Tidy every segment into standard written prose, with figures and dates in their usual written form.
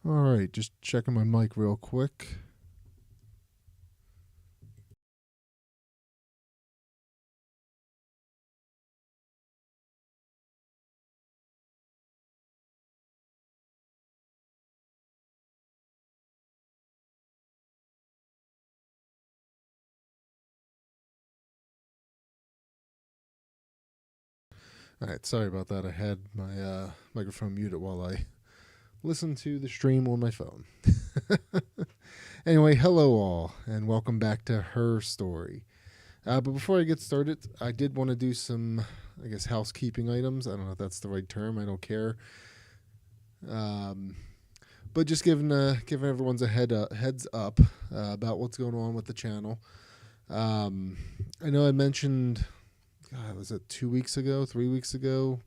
All right, just checking my mic real quick. All right, sorry about that. I had my microphone muted while I listened to the stream on my phone. Anyway, hello all, and welcome back to Her Story. But before I get started, I did want to do some, housekeeping items. I don't know if that's the right term. I don't care. But just giving everyone's a heads up about what's going on with the channel. I know I mentioned, God, was it 2 weeks ago, 3 weeks ago?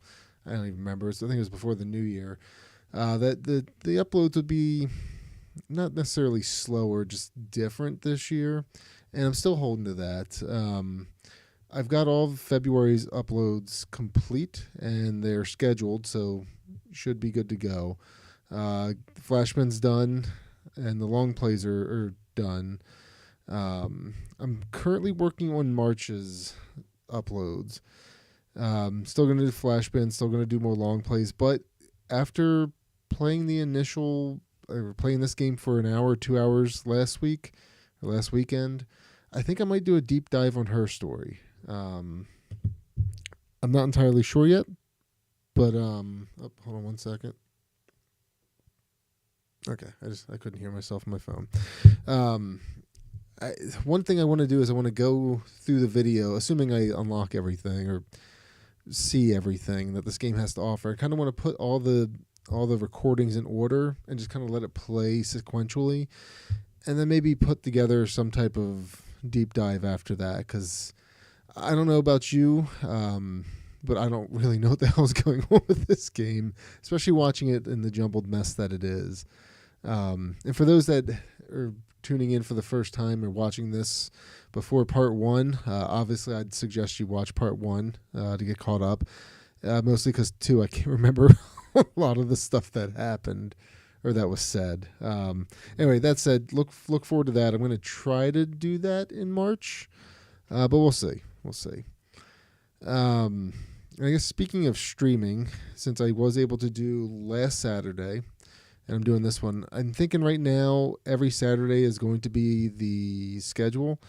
I don't even remember. I think it was before the new year. That the uploads would be not necessarily slower, just different this year, and I'm still holding to that. I've got all of February's uploads complete, and they're scheduled, so should be good to go. Flashman's done, and the long plays are done. I'm currently working on March's uploads. Still going to do Flashbin, still going to do more long plays, but after playing playing this game for an hour, 2 hours last weekend, I think I might do a deep dive on Her Story. I'm not entirely sure yet, but hold on one second. Okay, I couldn't hear myself on my phone. One thing I want to do is I want to go through the video, assuming I unlock everything or see everything that this game has to offer. I kind of want to put all the recordings in order and just kind of let it play sequentially, and then maybe put together some type of deep dive after that, because I don't know about you, but I don't really know what the hell's going on with this game, especially watching it in the jumbled mess that it is. And for those that are tuning in for the first time or watching this before part one, obviously I'd suggest you watch part one to get caught up, mostly because I can't remember a lot of the stuff that happened or that was said. Anyway, that said, look forward to that. I'm going to try to do that in March, but we'll see. I guess speaking of streaming, since I was able to do last Saturday, and I'm doing this one, I'm thinking right now every Saturday is going to be the schedule.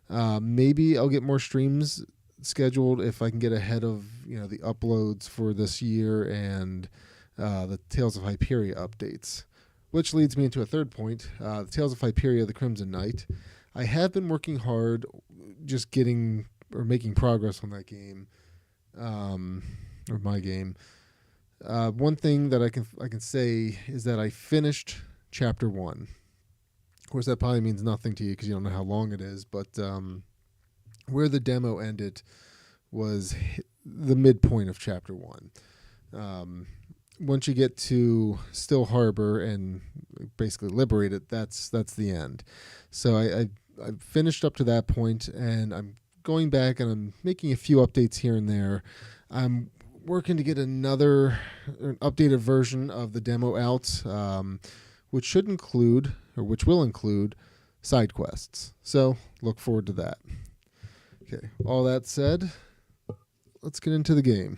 Maybe I'll get more streams scheduled if I can get ahead of the uploads for this year and the Tales of Hyp3rstream updates, which leads me into a third point. The Tales of Hyp3rstream, the Crimson Knight. I have been working hard, just making progress on that game, or my game. One thing that I can say is that I finished chapter 1. Of course, that probably means nothing to you because you don't know how long it is, but where the demo ended was the midpoint of chapter 1. Once you get to Still Harbor and basically liberate it, that's the end. So I finished up to that point, and I'm going back and I'm making a few updates here and there. I'm working to get an updated version of the demo out, which will include side quests. So look forward to that. Okay, all that said, let's get into the game.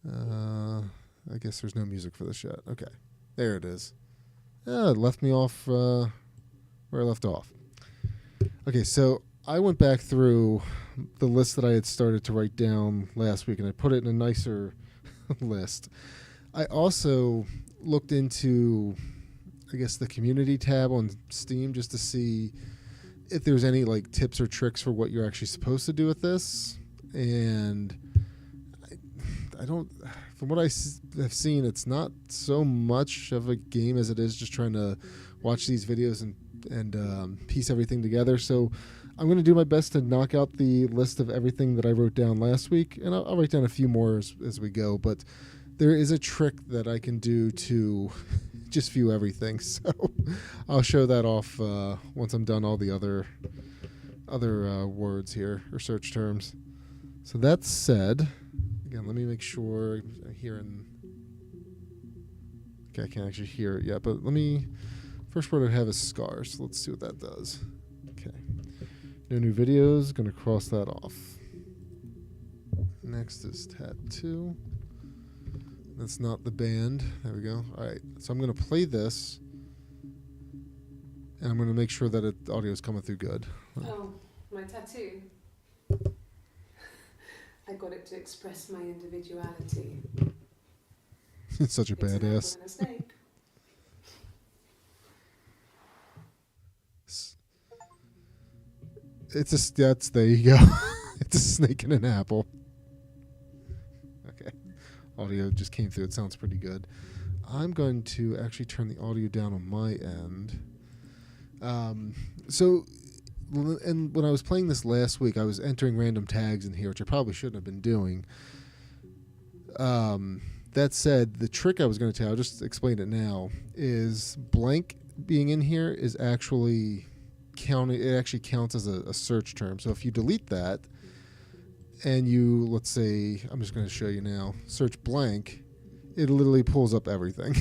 I guess there's no music for this yet. Okay, there it is. It left me off where I left off. Okay, so I went back through the list that I had started to write down last week, and I put it in a nicer list. I also looked into, the community tab on Steam just to see if there's any tips or tricks for what you're actually supposed to do with this. And I don't, from what I have seen, it's not so much of a game as it is just trying to watch these videos and piece everything together. So I'm going to do my best to knock out the list of everything that I wrote down last week, and I'll write down a few more as we go. But there is a trick that I can do to just view everything, so I'll show that off once I'm done all the other words here or search terms. So that said, again, let me make sure I'm hearing. Okay, I can't actually hear it yet, but let me... First word I have is scars. So let's see what that does. Okay. No new videos. Going to cross that off. Next is tattoo. That's not the band. There we go. All right. So I'm going to play this. And I'm going to make sure that the audio is coming through good. Oh, my tattoo. I got it to express my individuality. It's such a badass. An apple and a snake. There you go. It's a snake and an apple. Okay. Audio just came through. It sounds pretty good. I'm going to actually turn the audio down on my end. And when I was playing this last week, I was entering random tags in here, which I probably shouldn't have been doing. That said, the trick I was going to tell, I'll just explain it now, is blank being in here is actually counting. It actually counts as a search term. So if you delete that and you, let's say, I'm just going to show you now, search blank, it literally pulls up everything.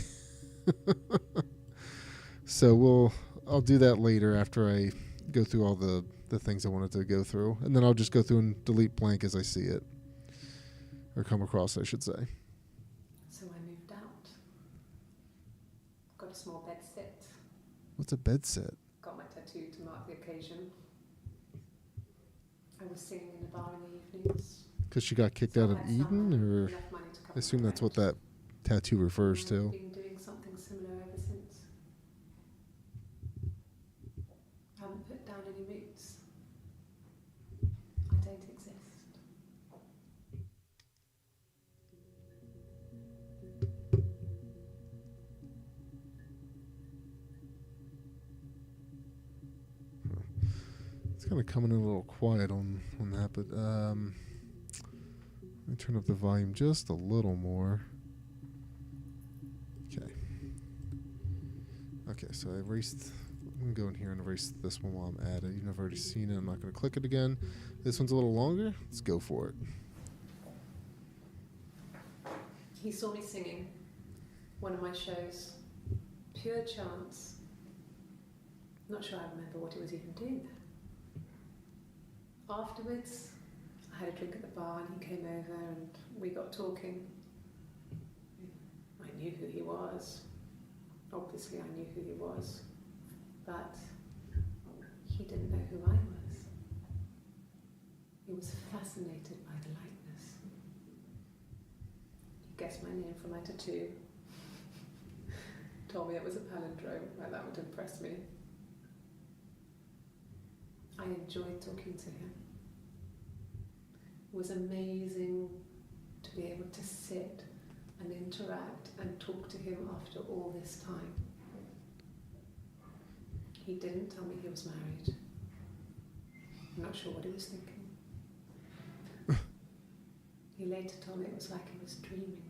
So I'll do that later after I go through all the things I wanted to go through. And then I'll just go through and delete blank as I see it. Or come across, I should say. So I moved out. Got a small bed sit. What's a bed sit? Got my tattoo to mark the occasion. I was singing in a bar in the evenings. Because she got kicked out of Eden? Or I assume that's what that tattoo refers to. I've been doing something similar ever since. I haven't put down any roots. I don't exist. It's kind of coming in a little quiet on that, but let me turn up the volume just a little more. Okay, so I erased... I'm going to go in here and erase this one while I'm at it. Even though I've already seen it, I'm not going to click it again. This one's a little longer. Let's go for it. He saw me singing one of my shows. Pure chance. Not sure I remember what he was even doing there. Afterwards, I had a drink at the bar and he came over and we got talking. I knew who he was. Obviously I knew who he was. But he didn't know who I was. He was fascinated by the likeness. He guessed my name from my tattoo. Told me it was a palindrome, like that would impress me. I enjoyed talking to him. It was amazing to be able to sit and interact and talk to him after all this time. He didn't tell me he was married. I'm not sure what he was thinking. He later told me it was like he was dreaming.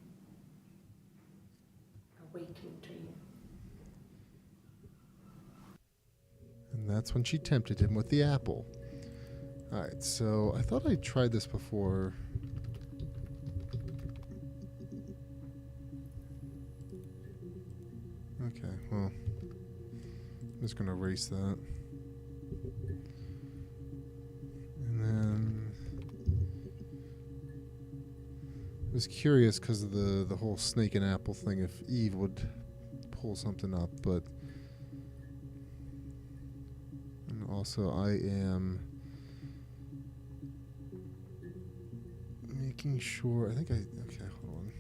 A waking dream. And that's when she tempted him with the apple. Alright, so I thought I tried this before. Okay, well, I'm just going to erase that. And then I was curious because of the whole snake and apple thing if Eve would pull something up, but and also I am making sure, okay, hold on.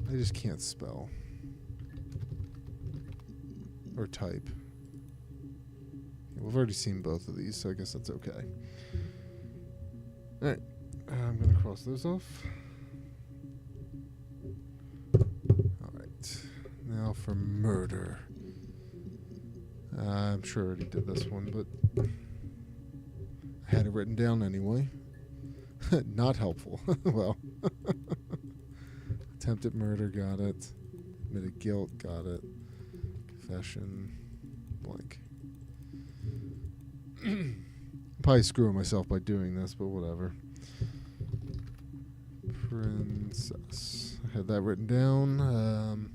I just can't spell. Or type. Yeah, we've already seen both of these, so I guess that's okay. Alright, I'm going to cross those off. Alright, now for murder. I'm sure I already did this one, but I had it written down anyway. Not helpful. Well, attempted murder, got it. Admitted guilt, got it. Confession, blank. I'm probably screwing myself by doing this, but whatever. Princess. I had that written down.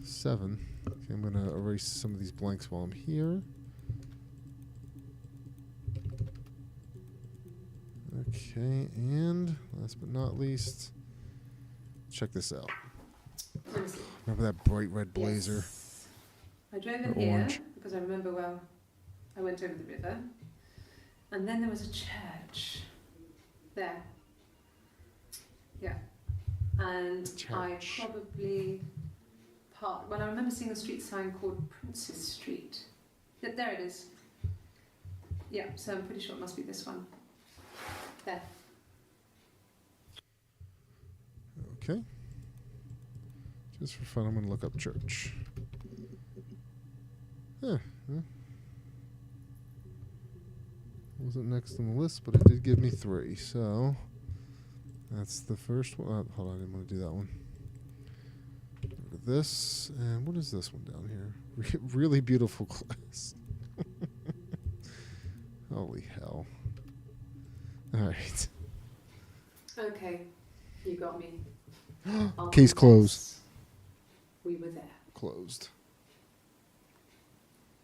7. Okay, I'm going to erase some of these blanks while I'm here. Okay, and last but not least, check this out. Remember that bright red blazer? Yes. I drove in Or here orange. because I remember, well, I went over the river, and then there was a church there. Yeah. And I Church. probably I remember seeing a street sign called Princess Street. There it is. Yeah, so I'm pretty sure it must be this one. There. Okay. Just for fun, I'm going to look up church. Wasn't next on the list, but it did give me 3. So that's the first one. Hold on, I didn't want to do that one. Go to this. And what is this one down here? Really beautiful glass. Holy hell. All right. Okay, you got me. Case closed. We were there. Closed.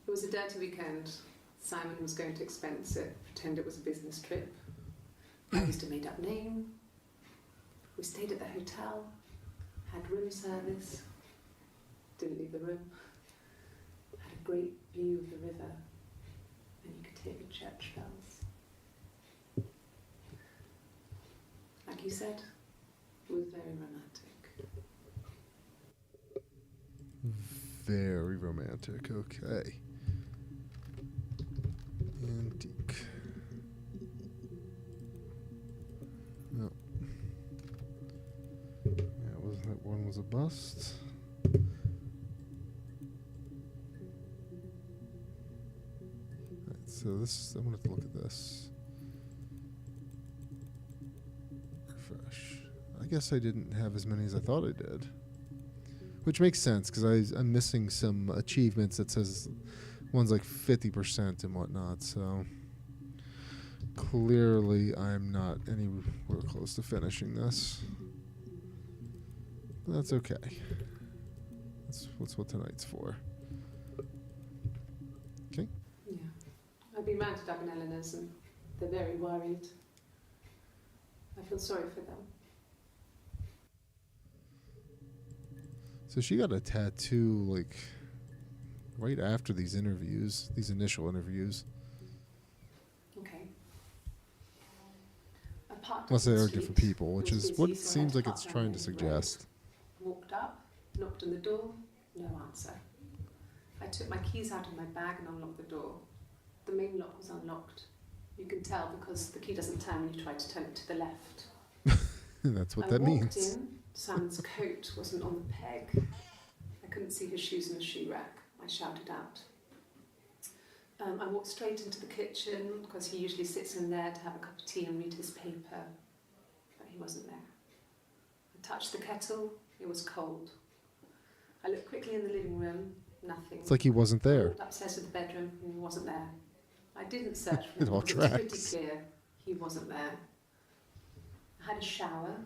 It was a dirty weekend. Simon was going to expense it, pretend it was a business trip. I used a made-up name. We stayed at the hotel, had room service, didn't leave the room, had a great view of the river, and you could hear the church bells. Like you said, it was very romantic. Very romantic. Okay. Antique. No. Yeah, that one was a bust. Right, so this, I'm gonna have to look at this. Refresh. I guess I didn't have as many as I thought I did. Which makes sense, because I'm missing some achievements that says one's like 50% and whatnot, so clearly I'm not anywhere close to finishing this. But that's okay. That's what tonight's for. Okay. Yeah. I've been round to Doug and Eleanor's and they're very worried. I feel sorry for them. So she got a tattoo like right after these initial interviews. Okay. Unless they are different people, which is what it seems like it's trying to suggest. Walked up, knocked on the door, no answer. I took my keys out of my bag and unlocked the door. The main lock was unlocked. You can tell because the key doesn't turn when you try to turn it to the left. That's what I that walked means. in, Simon's coat wasn't on the peg. I couldn't see his shoes in the shoe rack. I shouted out. I walked straight into the kitchen because he usually sits in there to have a cup of tea and read his paper, but he wasn't there. I touched the kettle, it was cold. I looked quickly in the living room, nothing. It's like he wasn't I there. walked upstairs to the bedroom and he wasn't there. I didn't search for him, It all but it was pretty tracks. clear he wasn't there. I had a shower.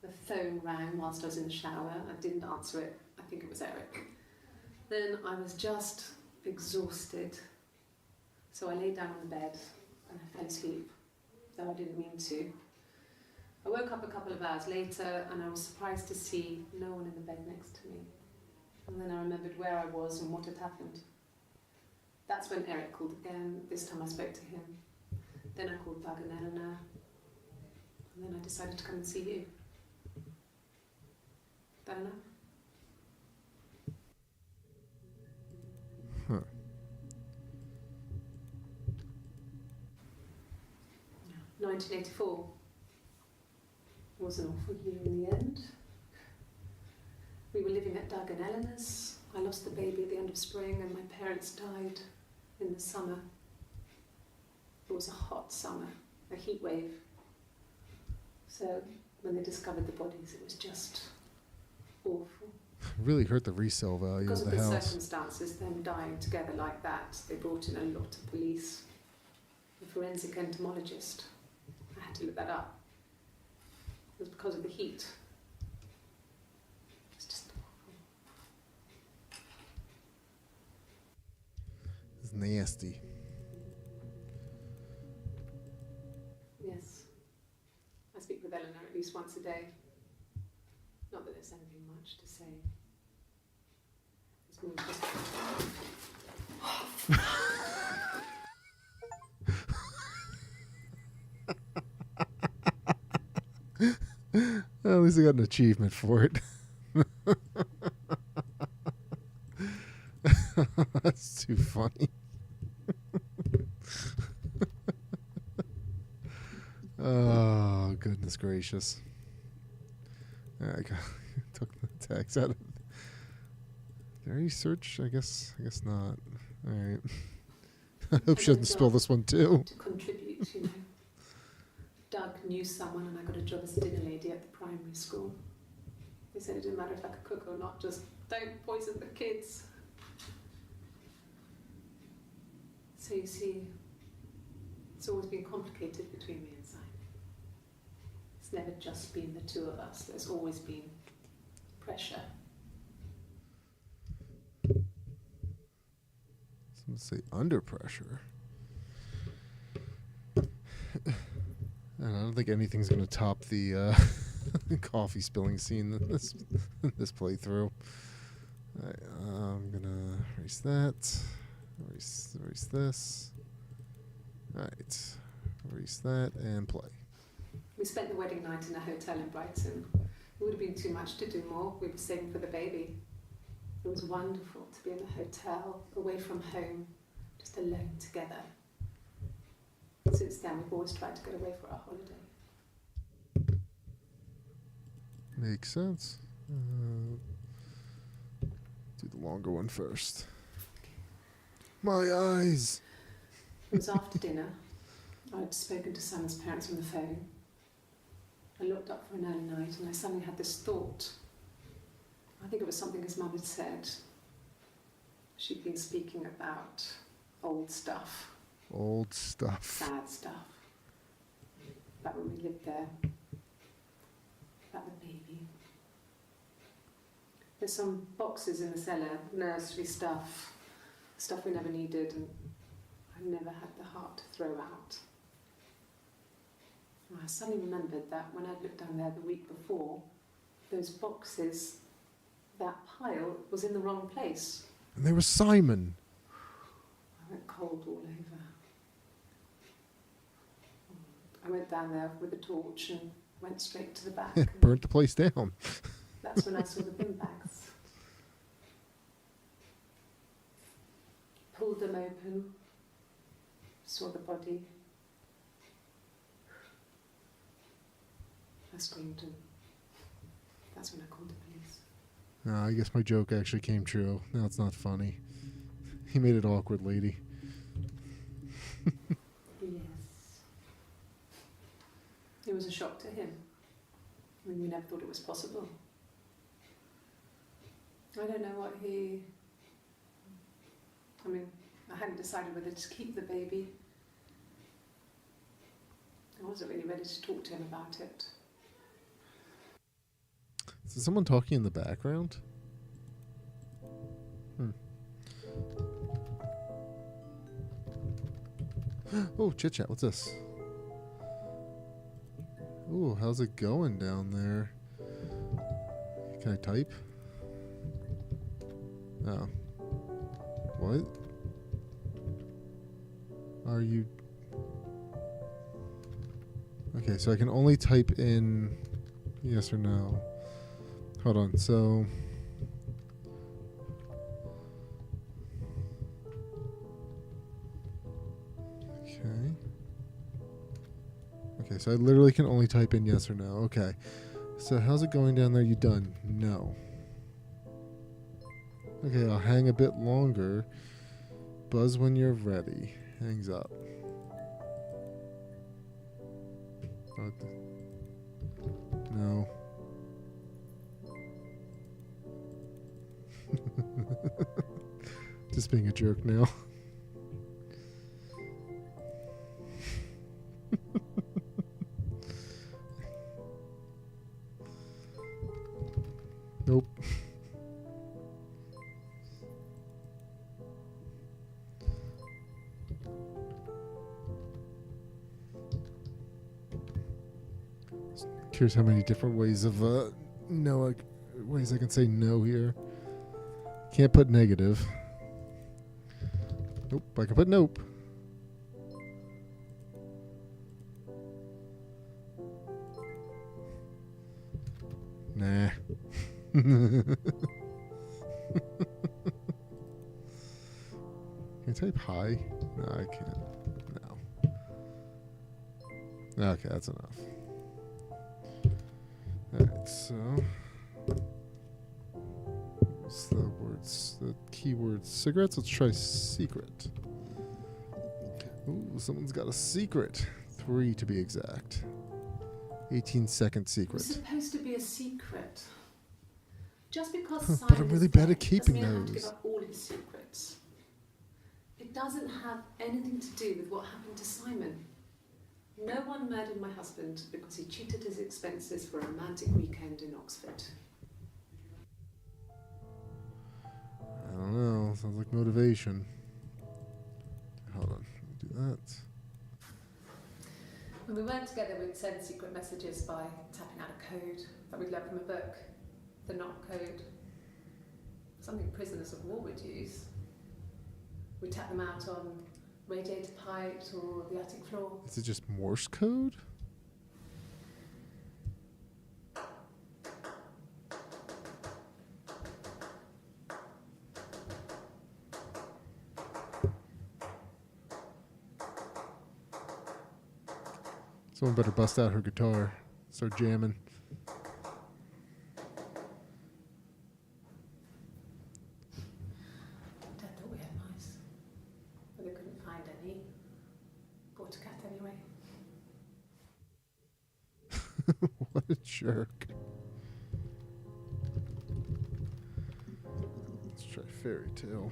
The phone rang whilst I was in the shower. I didn't answer it. I think it was Eric. Then I was just exhausted. So I lay down on the bed and I fell asleep, though I didn't mean to. I woke up a couple of hours later and I was surprised to see no one in the bed next to me. And then I remembered where I was and what had happened. That's when Eric called again. This time I spoke to him. Then I called Doug and Eleanor. And then I decided to come and see you. That enough? Huh. 1984 was an awful year in the end. We were living at Doug and Eleanor's. I lost the baby at the end of spring and my parents died in the summer. It was a hot summer, a heat wave. So when they discovered the bodies, it was just awful. Really hurt the resale value Because of of the the house. circumstances, them dying together like that, they brought in a lot of police. A forensic entomologist. I had to look that up. It was because of the heat. It's just awful. nasty. Yes. I speak with Eleanor at least once a day. Not that there's anything much to say. It's more just... Well, at least I got an achievement for it. That's too funny. Oh, goodness gracious. I took the tags out of it. Did I already search? I guess not. Alright. I hope she doesn't spill this one too. To contribute, you know. Doug knew someone and I got a job as a dinner lady at the primary school. They said it didn't matter if I could cook or not, just don't poison the kids. So you see, it's always been complicated between me and Simon. It's never just been the two of us. There's always been pressure. Some say under pressure. And I don't think anything's going to top the coffee spilling scene in this playthrough. Right, I'm going to erase that. Erase this. Alright. Erase that and play. We spent the wedding night in a hotel in Brighton. It would have been too much to do more. We were saving for the baby. It was wonderful to be in a hotel, away from home, just alone together. Since then, we've always tried to get away for our holiday. Makes sense. Do the longer one first. My eyes! It was after dinner. I'd spoken to Sam's parents on the phone. I looked up for an early night and I suddenly had this thought. I think it was something his mum had said. She'd been speaking about old stuff. Old stuff. Sad stuff. About when we lived there. About the baby. There's some boxes in the cellar, nursery stuff, stuff we never needed and I never had the heart to throw out. And I suddenly remembered that when I'd looked down there the week before, those boxes, that pile was in the wrong place. And there was Simon. I went cold all over. I went down there with a torch and went straight to the back. Burnt the place down. That's when I saw the bin bags. Pulled them open, saw the body. I screamed and that's when I called the police. I guess my joke actually came true. Now it's not funny. He made it awkward, lady. Yes. It was a shock to him. I mean, we never thought it was possible. I don't know what he... I mean, I hadn't decided whether to keep the baby. I wasn't really ready to talk to him about it. Is someone talking in the background? Oh, chit chat. What's this? Ooh, how's it going down there? Can I type? Oh. What? Are you... Okay, so I can only type in yes or no. Hold on, so... Okay. Okay, so I literally can only type in yes or no. Okay. So how's it going down there? You done? No. Okay, I'll hang a bit longer. Buzz when you're ready. Hangs up. No. Just being a jerk now. Nope. Curious how many different ways of no ways I can say no here. Can't put negative. Nope, I can put nope. Nah. Can I type hi? No, I can't. No. Okay, that's enough. Alright, so what's the keyword cigarettes? Let's try secret. Ooh, someone's got a secret. 3 to be exact. 18-second secret. It's supposed to be a secret. Just because But Simon I'm really is bad dead at keeping doesn't mean I have to give those. up all his secrets. It doesn't have anything to do with what happened to Simon. No one murdered my husband because he cheated his expenses for a romantic weekend in Oxford. I don't know. Sounds like motivation. Hold on. Let me do that. When we weren't together, we'd send secret messages by tapping out a code that we'd learned from a book. The knock code. Something prisoners of war would use. We'd tap them out on radiator pipes or the attic floor. Is it just Morse code? Someone better bust out her guitar. Start jamming. Dad thought we had mice, but they couldn't find any. Bought a cat anyway. What a jerk. Let's try fairy tale.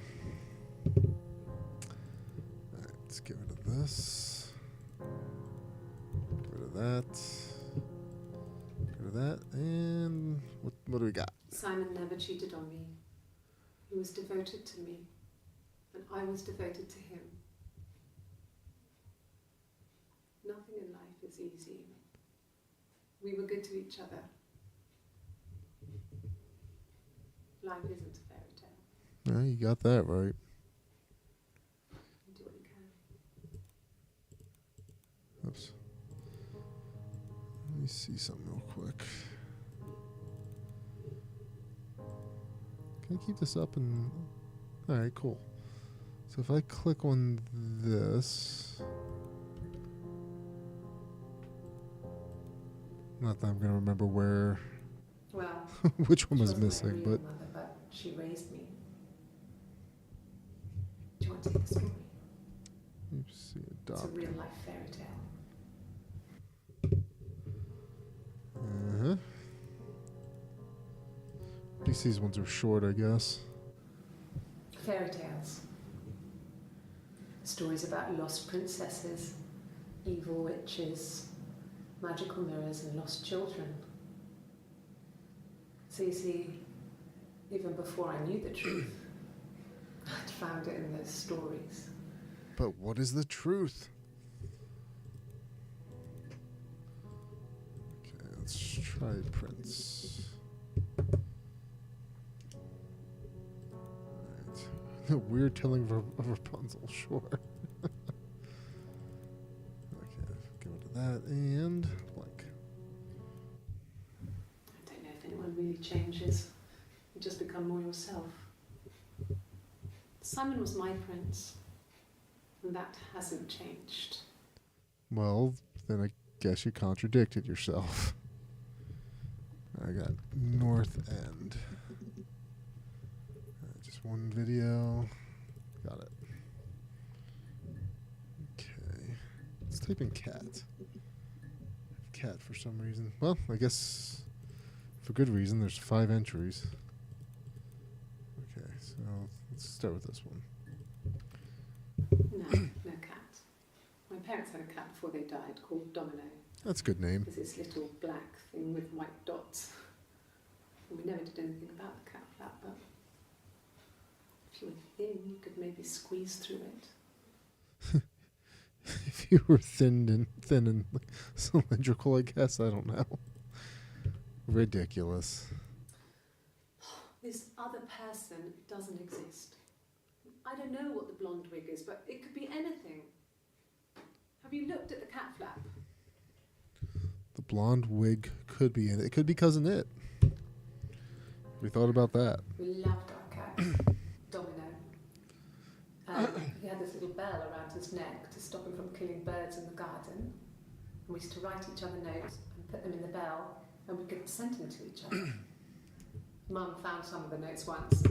Alright, let's get rid of this. Get rid of that. Get rid of that. And what do we got? Simon never cheated on me. He was devoted to me, and I was devoted to him. Nothing in life is easy. We were good to each other. Life isn't a fairy tale. Yeah, you got that right. You do what you can. Oops. Let me see something real quick. Can I keep this up and... Alright, cool. So if I click on this... Not that I'm going to remember where... Well, which one she was wasn't my missing, real but... mother, but she raised me. Do you want to hear the story? Let's see, It's a adopt. real life fairy tale. Uh-huh. At least these ones are short, I guess. Fairy tales. Stories about lost princesses, evil witches, magical mirrors and lost children. So you see, even before I knew the truth, I'd found it in those stories. But what is the truth? Okay, let's try Prince. Alright. The weird telling of Rapunzel, sure. Okay, get rid of that and blank. I don't know if anyone really changes. You just become more yourself. Simon was my prince, and that hasn't changed. Well, then I guess you contradicted yourself. I got North End. Just one video. Got it. Okay. Let's type in cat. Cat for some reason. Well, I guess for good reason. There's 5 entries. Okay, so let's start with this one. No cat. My parents had a cat before they died called Domino. That's a good name. There's this little black thing with white dots. And we never did anything about the cat flap, but if you were thin, you could maybe squeeze through it. If you were thin and cylindrical, I guess. I don't know. Ridiculous. This other person doesn't exist. I don't know what the blonde wig is, but it could be anything. Have you looked at the cat flap? The blonde wig could be in it. It could be Cousin It. We thought about that. We loved our cat, Domino. He had this little bell around his neck to stop him from killing birds in the garden. And we used to write each other notes and put them in the bell, and we could send them to each other. Mum found some of the notes once.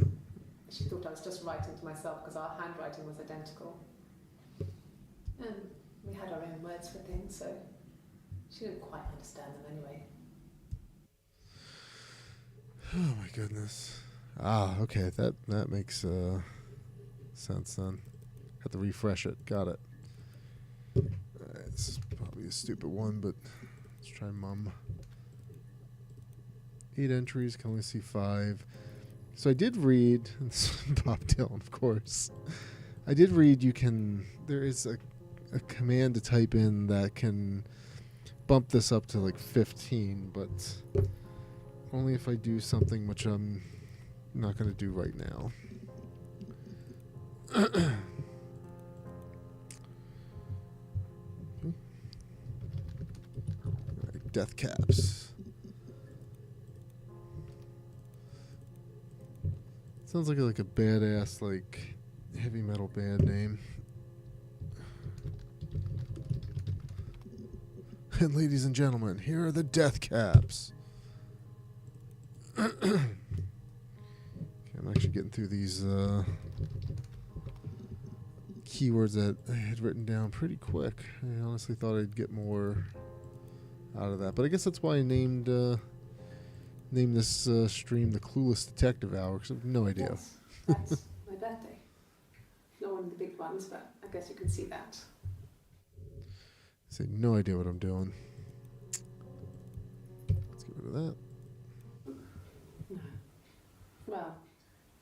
She thought I was just writing to myself because our handwriting was identical. And we had our own words for things, so she didn't quite understand them anyway. Oh my goodness. Okay. That makes sense then. Have to refresh it. Got it. Alright, this is probably a stupid one, but let's try Mum. 8 entries, can only see 5. So I did read, Bob Dylan, of course. I did read there is a command to type in that can bump this up to like 15, but only if I do something which I'm not going to do right now. Right, death caps. Sounds like a badass heavy metal band name. And ladies and gentlemen, here are the death caps. Okay, I'm actually getting through these keywords that I had written down pretty quick. I honestly thought I'd get more out of that, but I guess that's why I named this stream the Clueless Detective Hour, because I have no idea. Yes, that's my birthday. Not one of the big ones, but I guess you can see that. I have no idea what I'm doing. Let's get rid of that. No. Well,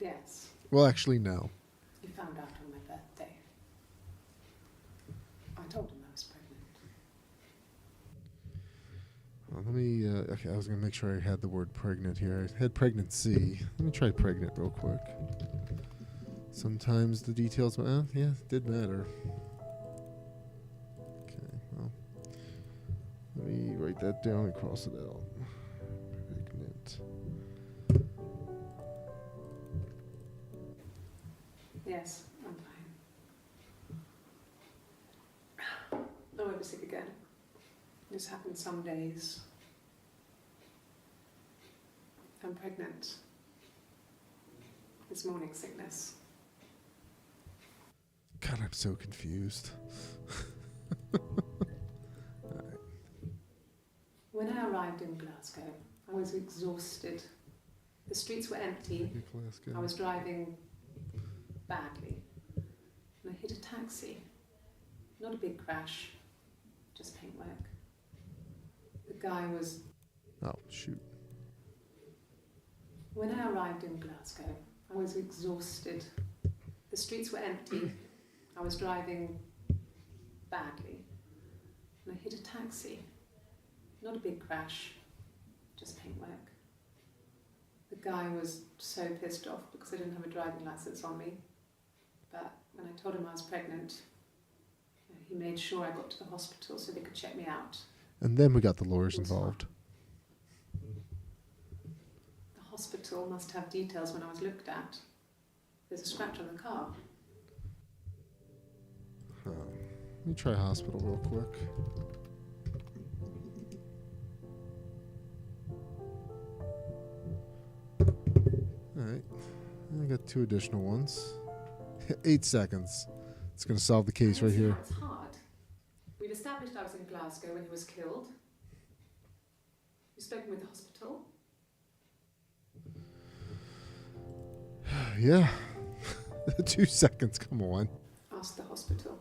yes. Well, actually, no. He found out on my birthday. I told him I was pregnant. Let me, okay, I was going to make sure I had the word pregnant here. I had pregnancy. Let me try pregnant real quick. Sometimes the details, yeah, it did matter. Okay, well, let me write that down and cross it out. Pregnant. Yes, I'm fine. I'm over sick again. This happens some days. I'm pregnant. It's morning sickness. God, I'm so confused. Alright. When I arrived in Glasgow, I was exhausted. The streets were empty. I was driving badly. And I hit a taxi. Not a big crash, just paintwork. The guy was... Oh, shoot. When I arrived in Glasgow, I was exhausted. The streets were empty. I was driving badly. And I hit a taxi. Not a big crash, just paintwork. The guy was so pissed off because I didn't have a driving license on me. But when I told him I was pregnant, he made sure I got to the hospital so they could check me out. And then we got the lawyers involved. The hospital must have details when I was looked at. There's a scratch on the car. Let me try hospital real quick. Alright. I got 2 additional ones. 8 seconds. It's going to solve the case right here. It's hard. We've established I was in Glasgow when he was killed. You've spoken with the hospital. Yeah. 2 seconds, come on. Ask the hospital.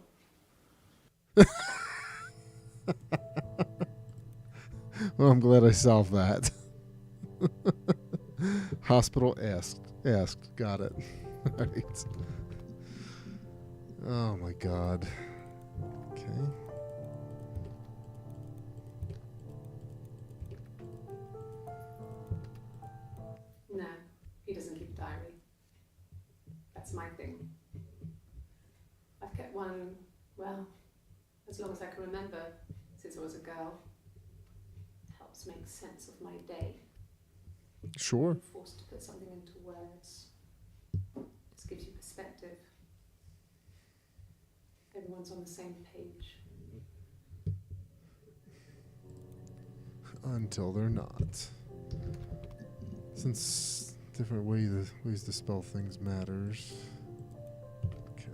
Well, I'm glad I solved that. Hospital asked. Got it. All right. Oh my God. Okay. long as I can remember, since I was a girl, helps make sense of my day. Sure. I'm forced to put something into words. Just gives you perspective. Everyone's on the same page. Until they're not. Since different ways to spell things matters. Okay.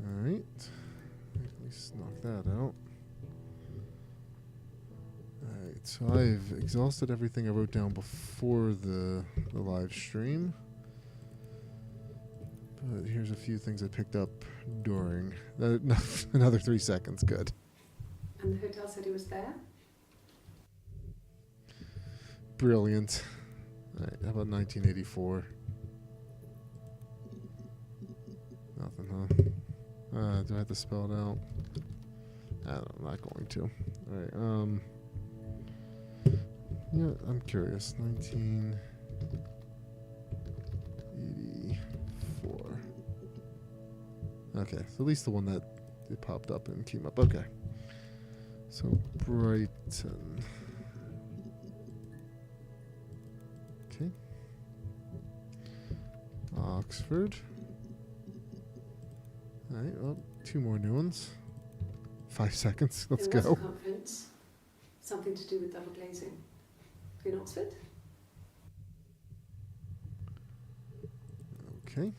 Alright. At least knock that out. Alright, so I've exhausted everything I wrote down before the live stream. But here's a few things I picked up during. Another 3 seconds, good. And the hotel said he was there? Brilliant. Alright, how about 1984? Nothing, huh? Do I have to spell it out? I'm not going to. Alright, yeah, I'm curious. 1984. Okay, so at least the one that it popped up and came up. Okay. So, Brighton. Okay. Oxford. Alright, well, 2 more new ones. 5 seconds. Let's There was go. a conference, something to do with double glazing. In Oxford? Okay.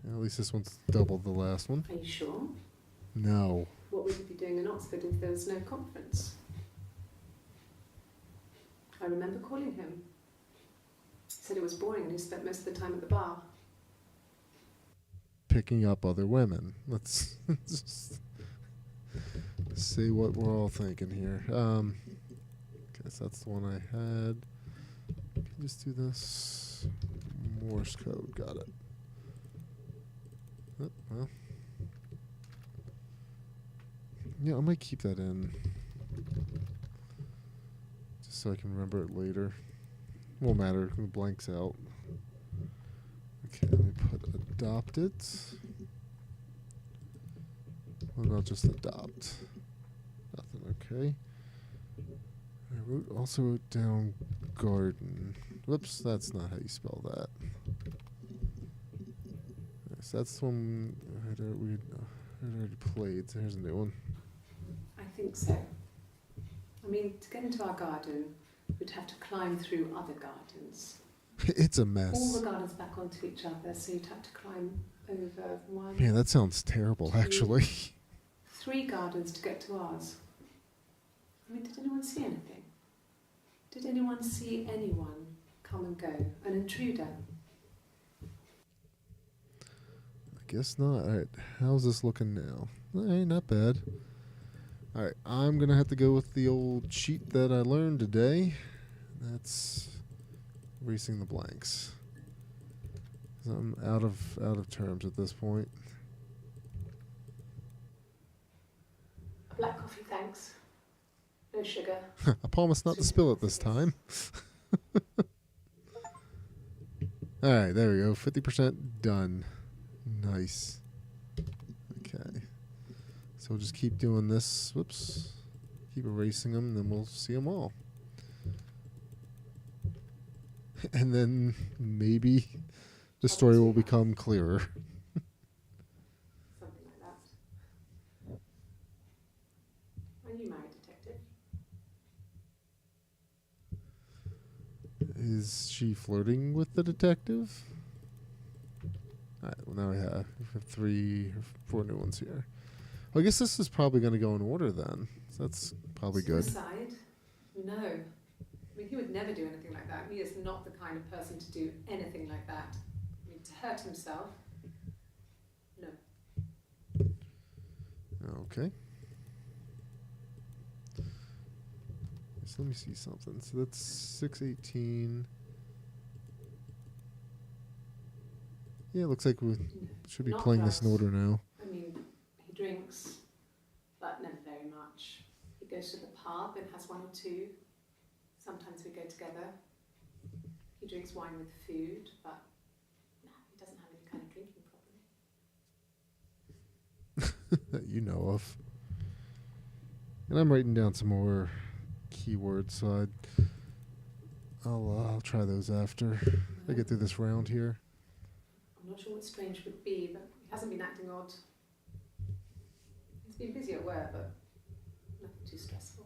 At least this one's double the last one. Are you sure? No. What would you be doing in Oxford if there was no conference? I remember calling him. He said it was boring and he spent most of the time at the bar. Picking up other women. Let's just see what we're all thinking here. Guess that's the one I had. Can you just do this? Morse code. Got it. Oh, well. Yeah, I might keep that in. Just so I can remember it later. Won't matter. The blank's out. Okay, let me put adopted. What about just adopt? Nothing, okay. I also wrote down garden. Whoops, that's not how you spell that. Yes, that's the one we had already played, so here's a new one. I think so. I mean, to get into our garden, we'd have to climb through other gardens. It's a mess. All the gardens back onto each other, so you'd have to climb over one. Man, that sounds terrible, 2, actually. 3 gardens to get to ours. I mean, did anyone see anything? Did anyone see anyone come and go? An intruder? I guess not. Alright, how's this looking now? Alright, not bad. Alright, I'm going to have to go with the old cheat that I learned today. That's erasing the blanks. 'Cause I'm out of terms at this point. A black coffee, thanks. No sugar. I promise not to spill it this time. Alright, there we go. 50% done. Nice. Okay. So we'll just keep doing this. Whoops. Keep erasing them, and then we'll see them all. And then maybe the story will become clearer. Something like that. Are you married, detective? Is she flirting with the detective? Alright, well now we have 3 or 4 new ones here. Well, I guess this is probably going to go in order then. So that's probably good. Suicide? No. I mean, he would never do anything like that. He is not the kind of person to do anything like that. I mean, to hurt himself? No. Okay. So let me see something. So that's 618. Yeah, it looks like we should be Not playing this in drugs. order now. I mean, he drinks, but never very much. He goes to the pub and has 1 or 2. Sometimes we go together. He drinks wine with food, but no, he doesn't have any kind of drinking problem. That you know of. And I'm writing down some more keywords, so I'll try those after I get through this round here. I'm not sure what strange would be, but he hasn't been acting odd. He's been busy at work, but nothing too stressful.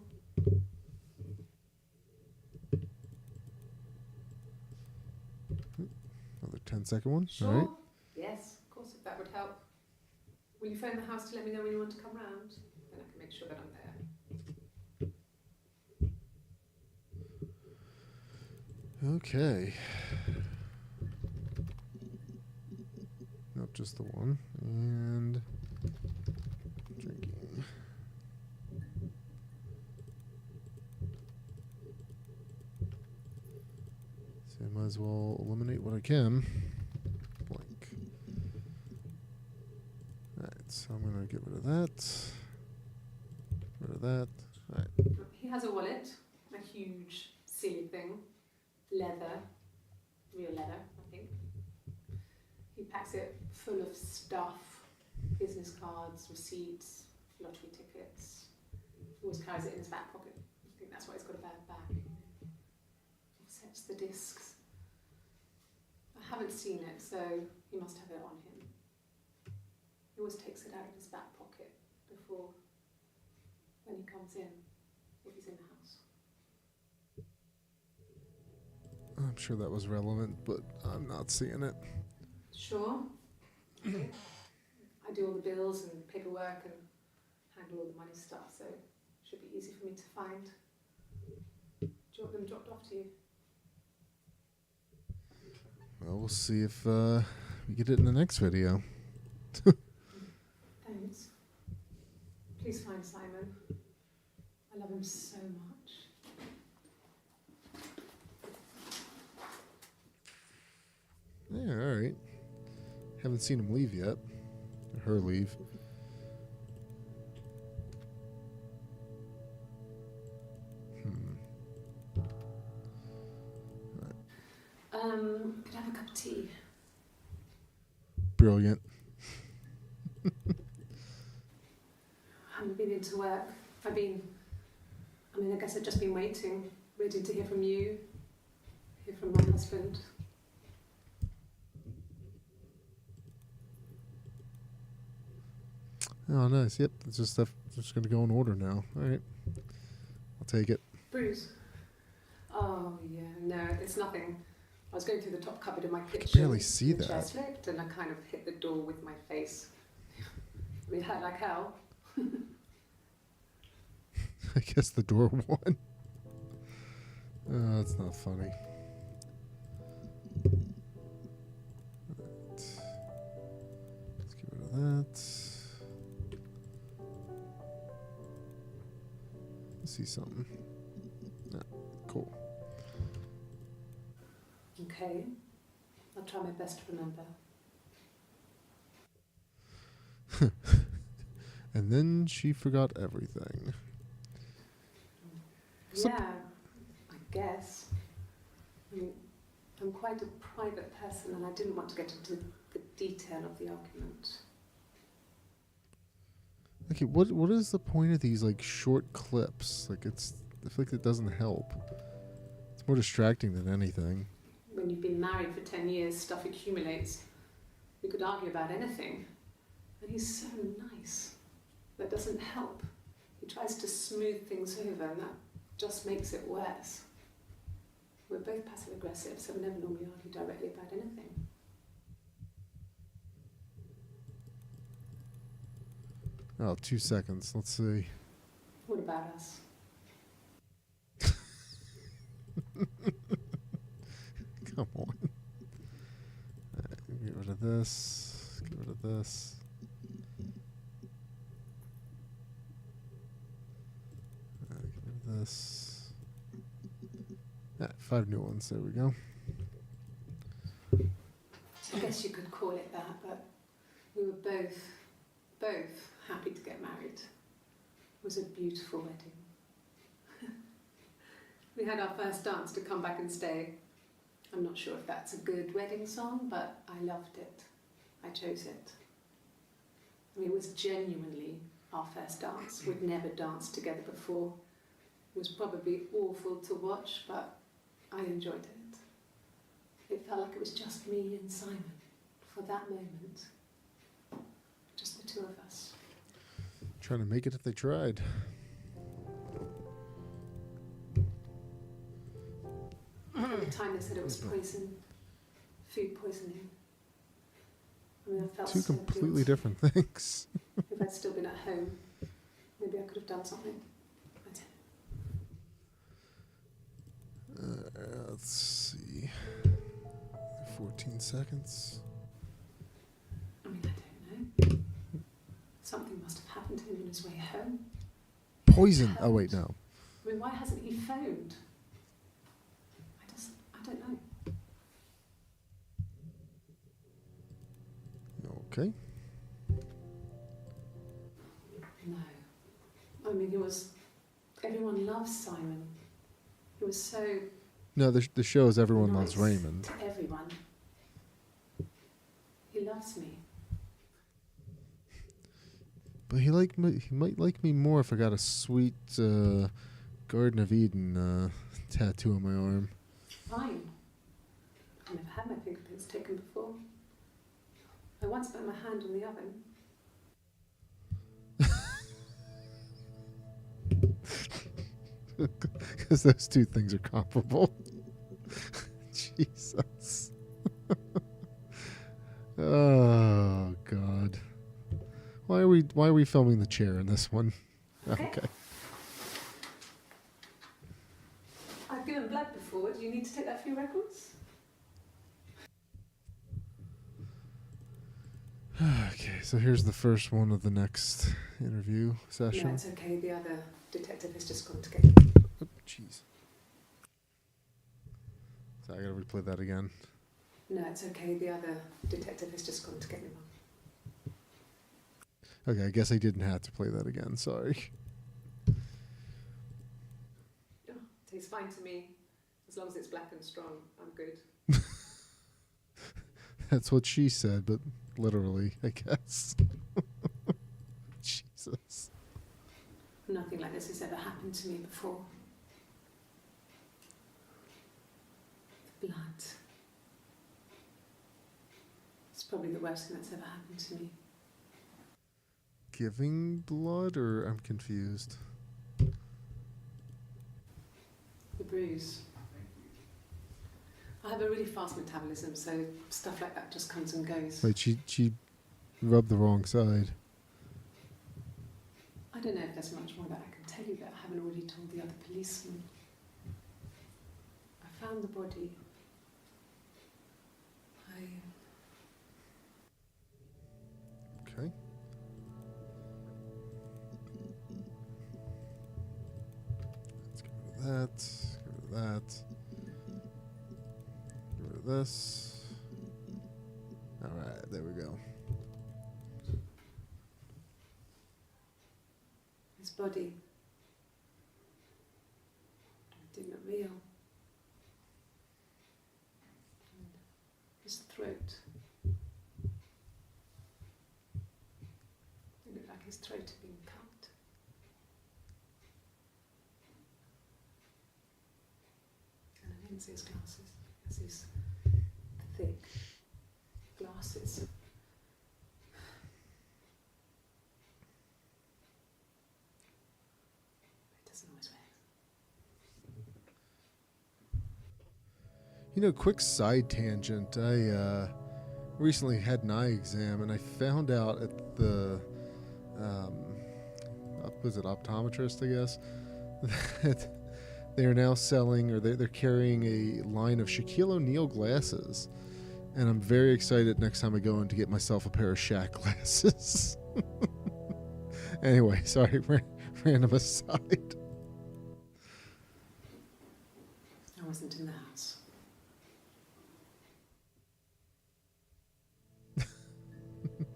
Another 10-second one. Sure. All right. Yes, of course, if that would help. Will you phone the house to let me know when you want to come round? Then I can make sure that I'm there. Okay. Nope, just the one. And drinking. So I might as well eliminate what I can. Blank. Alright, so I'm going to get rid of that. Rid of that. Alright. He has a wallet, a huge, silly thing. Leather, real leather, I think. He packs it full of stuff, business cards, receipts, lottery tickets. He always carries it in his back pocket. I think that's why he's got a bad back. He sets the discs. I haven't seen it, so he must have it on him. He always takes it out of his back pocket before, when he comes in, if he's in the house. I'm sure that was relevant, but I'm not seeing it. Sure. Okay. I do all the bills and paperwork and handle all the money stuff, so it should be easy for me to find. Do you want them dropped off to you? Well, we'll see if we get it in the next video. Thanks. Please find Simon. I love him so much. Yeah, all right. Haven't seen him leave yet. Or her leave. Could I have a cup of tea? Brilliant. I haven't been into work. I guess I've just been waiting to hear from you, hear from my husband. Oh, nice. Yep, it's just stuff just going to go in order now. All right. I'll take it. Bruce? Oh, yeah, no, it's nothing. I was going through the top cupboard in my kitchen. I can barely see the chair that. slipped and I kind of hit the door with my face. I mean, it hurt like hell. I guess the door won. Oh, that's not funny. Right. Let's get rid of that. Let's see something. Yeah, cool. Okay, I'll try my best to remember. And then she forgot everything. Yeah, I guess. I mean, I'm quite a private person and I didn't want to get into the detail of the argument. Okay, what is the point of these like short clips? Like I feel like it doesn't help. It's more distracting than anything. When you've been married for 10 years, stuff accumulates. You could argue about anything. And he's so nice. That doesn't help. He tries to smooth things over and that just makes it worse. We're both passive aggressive, so we never normally argue directly about anything. Oh, 2 seconds. Let's see. What about us? Come on. Get rid of this. Get rid of this. Get rid of this. Yeah, 5 new ones. There we go. I guess you could call it that, but we were both happy to get married. It was a beautiful wedding. We had our first dance to come back and stay. I'm not sure if that's a good wedding song, but I loved it. I chose it. I mean, it was genuinely our first dance. We'd never danced together before. It was probably awful to watch, but I enjoyed it. It felt like it was just me and Simon for that moment. Just the two of us. Trying to make it if they tried. At the time they said it was poison, food poisoning. I mean, I felt Two so completely guilty. different things. If I'd still been at home, maybe I could have done something. I don't know. Let's see. 14 seconds. I mean, I don't know. Something must have happened to him on his way home. Poison. Oh, wait, no. I mean, why hasn't he phoned? I don't know. Okay. No. I mean, everyone loves Simon. He was so No, the show is Everyone Loves nice Raymond. to everyone. He loves me. But he might like me more if I got a sweet Garden of Eden tattoo on my arm. Fine. I've never had my fingerprints taken before. I once put my hand on the oven. Because those two things are comparable. Jesus. Oh God. Why are we filming the chair in this one? Okay. Okay. I've given blood before. Do you need to take that for your records? Okay, so here's the first one of the next interview session. No, it's okay. The other detective has just gone to get you. Oh, jeez. So I gotta replay that again. No, it's okay. The other detective has just gone to get me one. Okay, I guess I didn't have to play that again. Sorry. Oh, tastes fine to me. As long as it's black and strong, I'm good. That's what she said, but literally, I guess. Jesus. Nothing like this has ever happened to me before. The blood. It's probably the worst thing that's ever happened to me. Giving blood, or I'm confused. The bruise. I have a really fast metabolism, so stuff like that just comes and goes. Wait, she rubbed the wrong side. I don't know if there's much more that I can tell you that I haven't already told the other policeman. I found the body. Okay. Let's get rid of that. Get rid of that. Get rid of this. All right, there we go. His body. It didn't look real. And his throat. It looked like his throat had been cut. And I didn't see his glasses. It's these thick glasses. He doesn't always wear. You know, quick side tangent. I recently had an eye exam, and I found out at the was it optometrist, I guess, that they are now selling, or they're carrying a line of Shaquille O'Neal glasses, and I'm very excited next time I go in to get myself a pair of Shaq glasses. Anyway, sorry, random aside. I wasn't in the house.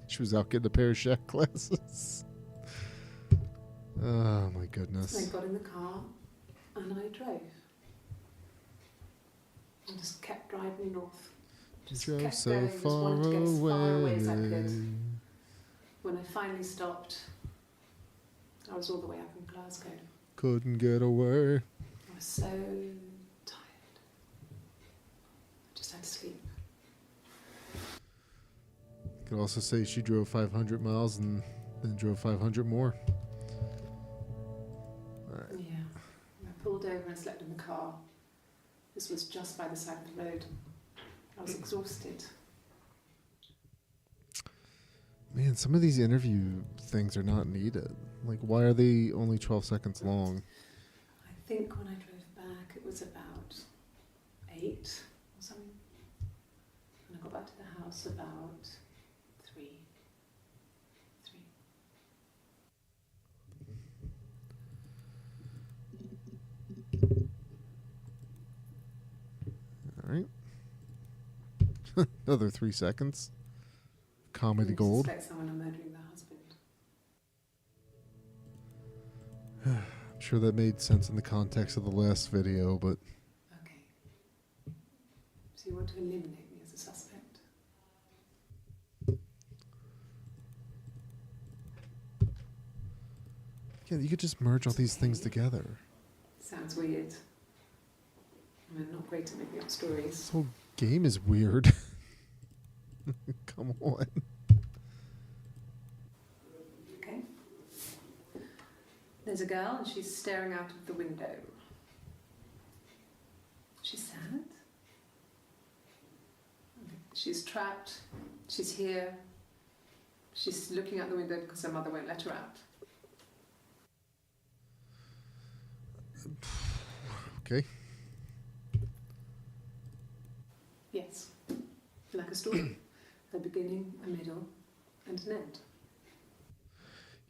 She was out getting a pair of Shaq glasses. Oh my So I goodness. got in the car and I drove. And just kept driving north. Just Drove kept so going, just far wanted to get as far away as I away. could. When I finally stopped, I was all the way up in Glasgow. Couldn't get away. I was so tired. I just had to sleep. You could also say she drove 500 miles and then drove 500 more. All right. Yeah. I pulled over and slept in the car. This was just by the side of the road. I was exhausted. Man, some of these interview things are not needed. Like, why are they only 12 seconds long? I think when I drove back, it was about 8 or something. And I got back to the house about 3. All right. Another 3 seconds. Comedy I gold. suspect someone are murdering their husband. I'm sure that made sense in the context of the last video, but Okay. So you want to eliminate me as a suspect? yeah, you could just merge all these things together. Sounds weird. I'm not great at making up stories. This whole game is weird. Come on. Okay. There's a girl and she's staring out of the window. She's sad. She's trapped. She's here. She's looking out the window because her mother won't let her out. Okay. Yes. Like a story. A beginning, a middle, and an end.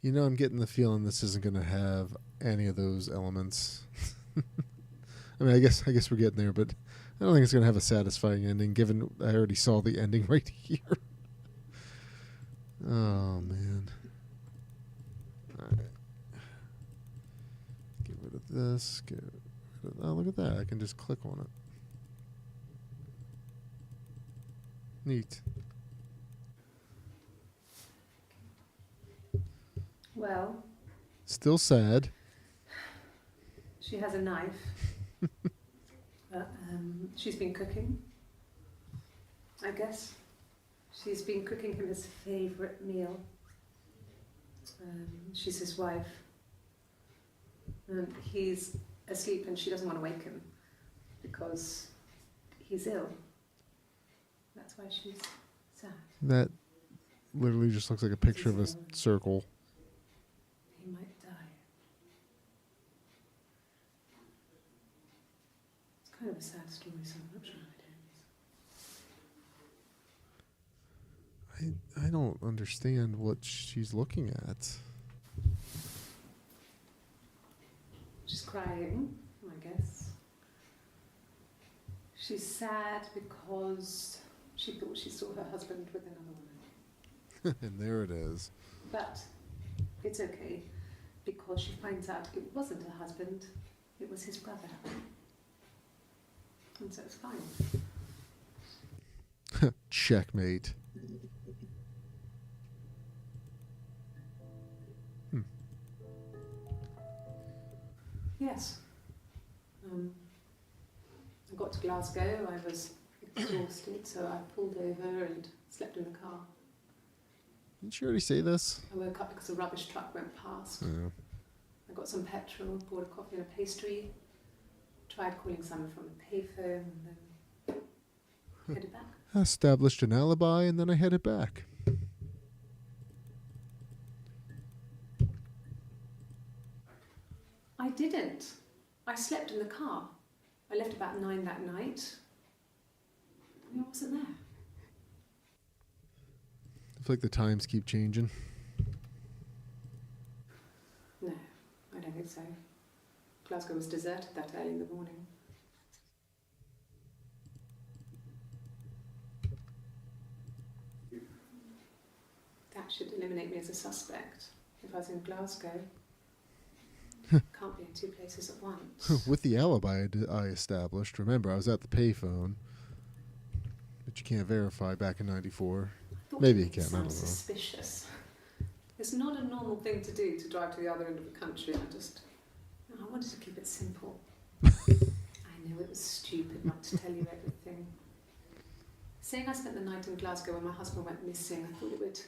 You know, I'm getting the feeling this isn't going to have any of those elements. I mean, I guess we're getting there, but I don't think it's going to have a satisfying ending, given I already saw the ending right here. Oh, man. All right. Get rid of this. Get rid of, oh, look at that. I can just click on it. Neat. Well, Still sad. she has a knife. She's been cooking, I guess. She's been cooking him his favourite meal. She's his wife. And he's asleep and she doesn't want to wake him because he's ill. That's why she's sad. That literally just looks like a picture of a circle. He might die. It's kind of a sad story, so I'm not sure how it ends. I don't understand what she's looking at. She's crying, I guess. She's sad because she thought she saw her husband with another woman. And there it is. But it's okay because she finds out it wasn't her husband, it was his brother. And so it's fine. Checkmate. Yes. I got to Glasgow, I was exhausted, so I pulled over and slept in the car. Didn't she already say this? I woke up because a rubbish truck went past. Yeah. I got some petrol, bought a coffee and a pastry, tried calling someone from the payphone, and then headed back. I established an alibi, and then I headed back. I didn't. I slept in the car. I left about 9 that night. I wasn't there. I feel like the times keep changing. No, I don't think so. Glasgow was deserted that early in the morning. That should eliminate me as a suspect if I was in Glasgow. Can't be in two places at once. With the alibi I established. Remember, I was at the payphone. But you can't verify back in 94. Maybe you can, I don't know. Suspicious. It's not a normal thing to do to drive to the other end of the country. I wanted to keep it simple. I know it was stupid not to tell you everything. Saying I spent the night in Glasgow when my husband went missing, I thought it would,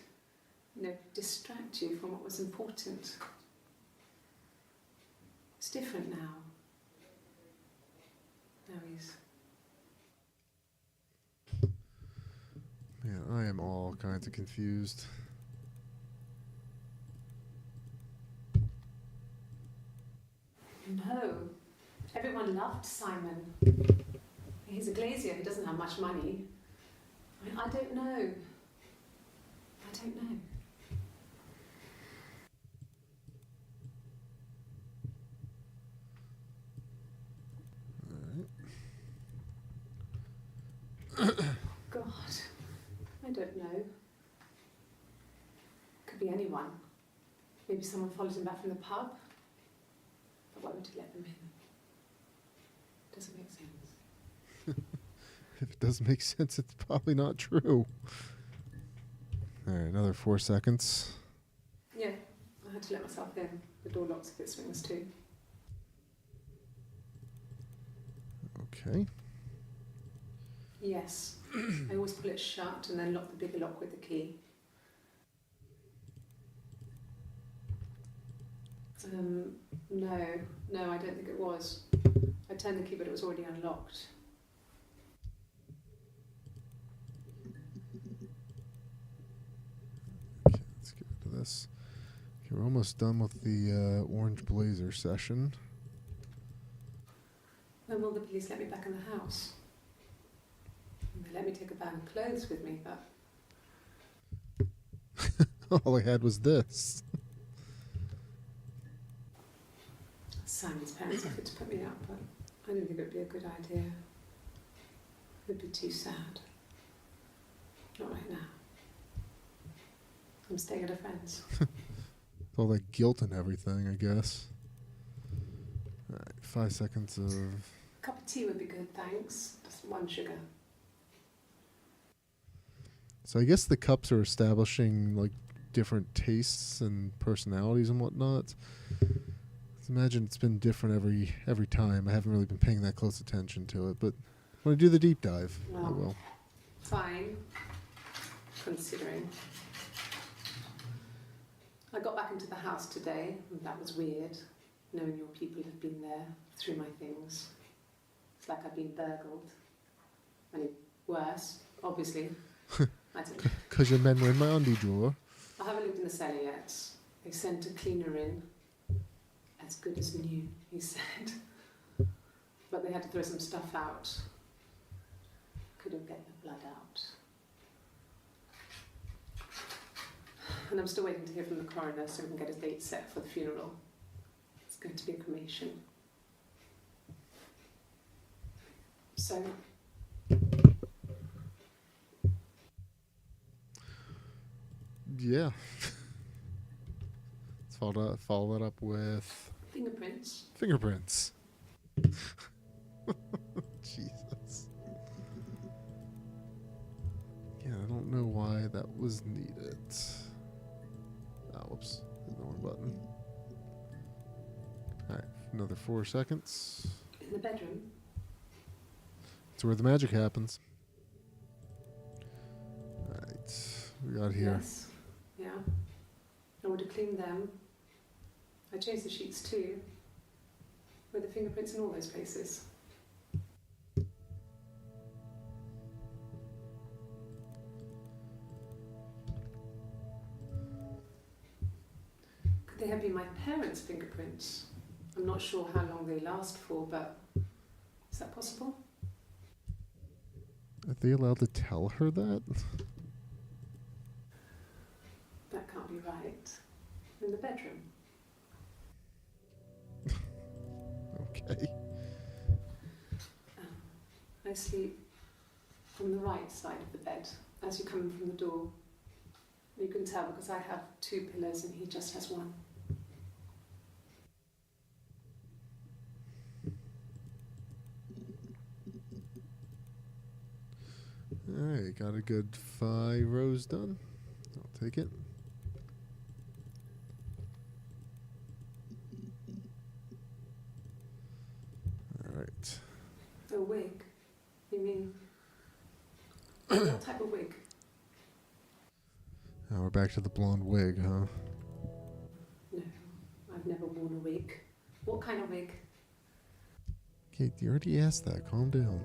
distract you from what was important. It's different now. Now he's... Yeah, I am all kinds of confused. No. Everyone loved Simon. He's a glazier who doesn't have much money. I don't know. I don't know. God, I don't know. Could be anyone. Maybe someone followed him back from the pub. But why would he let them in? Doesn't make sense. If it doesn't make sense, it's probably not true. Alright, another 4 seconds. Yeah, I had to let myself in. The door locks if it swings too. Okay. Yes. I always pull it shut and then lock the bigger lock with the key. No, I don't think it was. I turned the key, but it was already unlocked. Okay, let's get into this. Okay, we're almost done with the orange blazer session. When will the police let me back in the house? They let me take a bag of clothes with me, but... All I had was this. Simon's parents offered to put me up, but I didn't think it would be a good idea. It would be too sad. Not right now. I'm staying at a friend's. All that guilt and everything, I guess. Alright, 5 seconds of... A cup of tea would be good, thanks. Just 1 sugar. So I guess the cups are establishing like different tastes and personalities and whatnot. Imagine it's been different every time. I haven't really been paying that close attention to it, but when I do the deep dive, I will. Fine, considering. I got back into the house today, and that was weird, knowing your people have been there through my things. It's like I've been burgled. I mean, worse, obviously. I don't know. Because your men were in my undie drawer. I haven't looked in the cellar yet. They sent a cleaner in. As good as new, he said. But they had to throw some stuff out. Couldn't get the blood out. And I'm still waiting to hear from the coroner so we can get a date set for the funeral. It's going to be a cremation. So... Yeah. Let's follow that up with... Fingerprints. Fingerprints. Jesus. Yeah, I don't know why that was needed. Ah, whoops. Hit the wrong button. Alright, another 4 seconds. In the bedroom. That's where the magic happens. Alright, we got here. Yes. Yeah. I would have cleaned them. I changed the sheets too. Were the fingerprints in all those places? Could they have been my parents' fingerprints? I'm not sure how long they last for, but is that possible? Are they allowed to tell her that? That can't be right. In the bedroom. Okay. I sleep on the right side of the bed as you come in from the door. You can tell because I have 2 pillows and he just has 1. Got a good 5 rows done. I'll take it. All right. A wig? You mean, what type of wig? Now we're back to the blonde wig, huh? No, I've never worn a wig. What kind of wig? Kate, you already asked that. Calm down.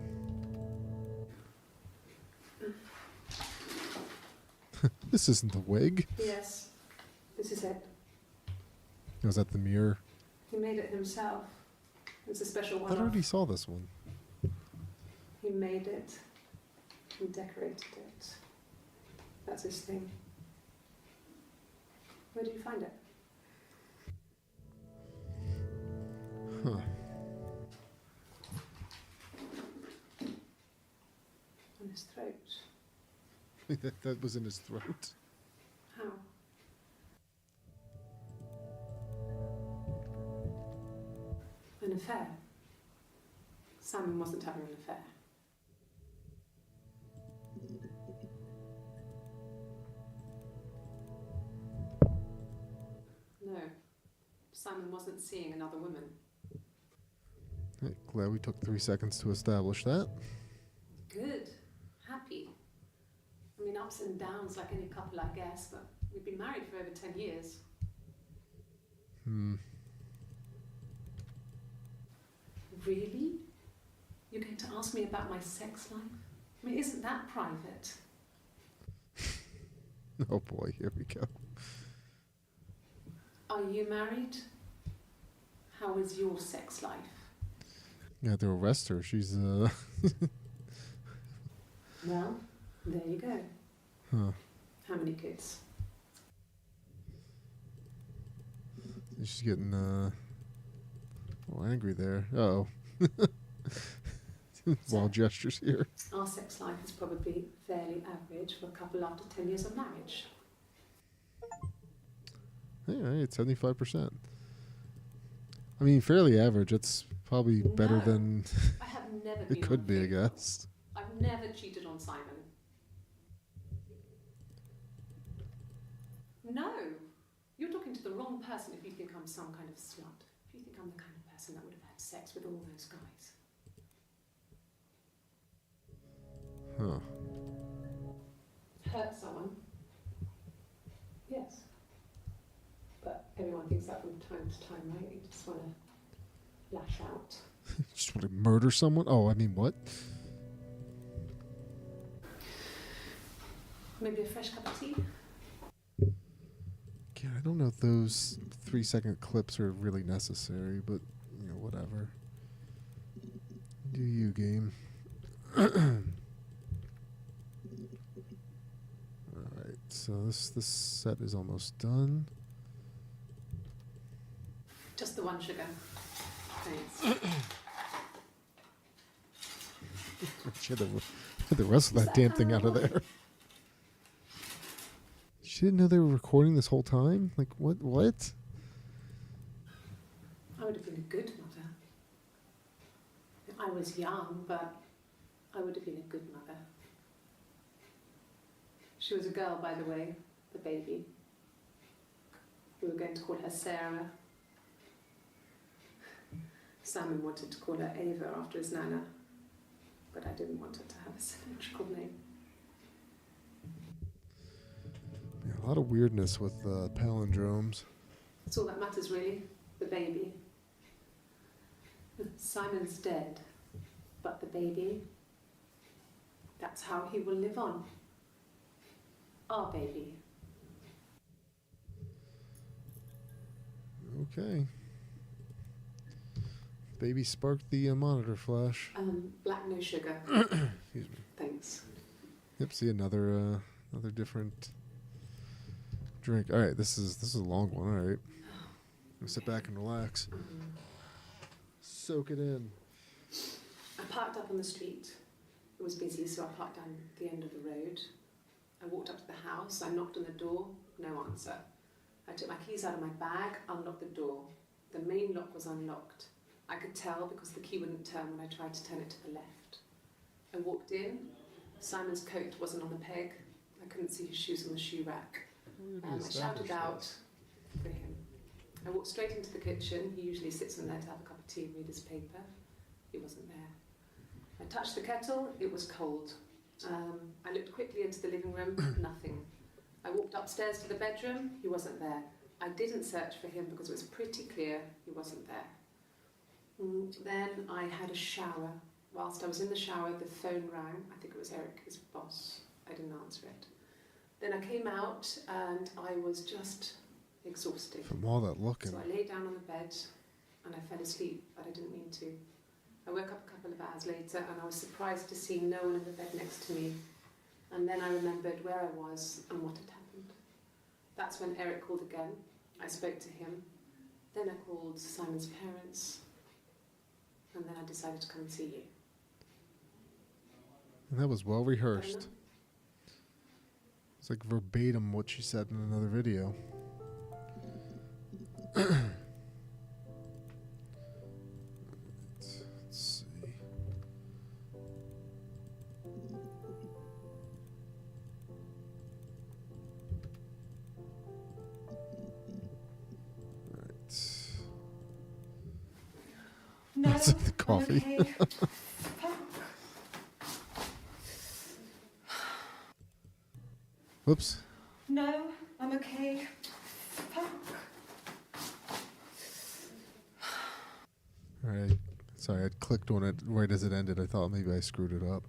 This isn't the wig. Yes, this is it. Was that the mirror? He made it himself. It's a special I one. already saw this one. He made it and decorated it. That's his thing. Where did you find it? Huh. On his throat. That was in his throat. How? An affair. Simon wasn't having an affair. No, Simon wasn't seeing another woman. Hey, glad we took 3 seconds to establish that. Good, happy. I mean, ups and downs like any couple, I guess, but we've been married for over 10 years. Really? You're going to ask me about my sex life? I mean, isn't that private? Oh boy, here we go. Are you married? How is your sex life? You had to arrest her. She's Well, there you go. Huh. How many kids? She's getting angry there. Uh-oh. Wild gestures here. Our sex life is probably fairly average for a couple after 10 years of marriage. Yeah, it's 75%. I mean, fairly average. It's probably better No. than I have never been it could on be, I Facebook. guess. I've never cheated on Simon. No, you're talking to the wrong person if you think I'm some kind of slut. If you think I'm the kind of person that would have had sex with all those guys. Huh. Hurt someone? Yes. But everyone thinks that from time to time, right? You just want to lash out. Just want to murder someone? Oh, I mean, what? Maybe a fresh cup of tea? Yeah, I don't know if those 3-second clips are really necessary, but, you know, whatever. Do you, game. Alright, so this set is almost done. Just the one sugar. Thanks. Get the rest of that damn thing out of there. She didn't know they were recording this whole time? Like, what? What? I would have been a good mother. I was young, but I would have been a good mother. She was a girl, by the way, the baby. We were going to call her Sarah. Simon wanted to call her Ava after his nana, but I didn't want her to have a symmetrical name. Yeah, a lot of weirdness with palindromes. That's all that matters, really, the baby. Simon's dead, but the baby, that's how he will live on. Our baby. Okay. Baby sparked the monitor flash. Black, no sugar. Excuse me. Thanks. Yep. See another different drink. All right. This is a long one. All right. Sit back and relax. Soak it in. I parked up on the street. It was busy, so I parked down the end of the road. I walked up to the house. I knocked on the door. No answer. I took my keys out of my bag, unlocked the door. The main lock was unlocked. I could tell because the key wouldn't turn when I tried to turn it to the left. I walked in. Simon's coat wasn't on the peg. I couldn't see his shoes on the shoe rack. I shouted out for him. I walked straight into the kitchen. He usually sits in there to have a cup of tea and read his paper. He wasn't there. I touched the kettle. It was cold. I looked quickly into the living room. Nothing. I walked upstairs to the bedroom. He wasn't there. I didn't search for him because it was pretty clear he wasn't there. Then I had a shower. Whilst I was in the shower, the phone rang. I think it was Eric, his boss. I didn't answer it. Then I came out and I was just exhausted. From all that looking. So I lay down on the bed and I fell asleep, but I didn't mean to. I woke up a couple of hours later and I was surprised to see no one in the bed next to me. And then I remembered where I was and what had happened. That's when Eric called again. I spoke to him. Then I called Simon's parents. And then I decided to come and see you. And that was well rehearsed. It's like verbatim what she said in another video. Let's see. No, that's the coffee. Okay. Whoops. No, I'm okay. Alright. Sorry, I clicked on it right as it ended. I thought maybe I screwed it up.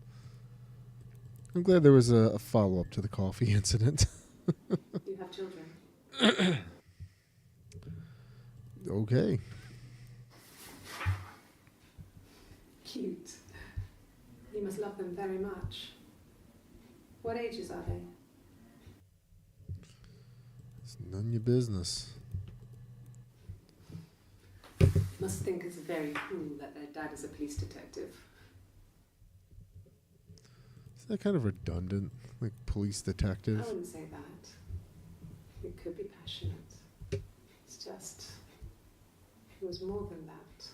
I'm glad there was a follow-up to the coffee incident. You have children? Okay. Cute. You must love them very much. What ages are they? It's none of your business. Must think it's very cool that their dad is a police detective. Isn't that kind of redundant? Like police detective? I wouldn't say that. It could be passionate. It's just, it was more than that.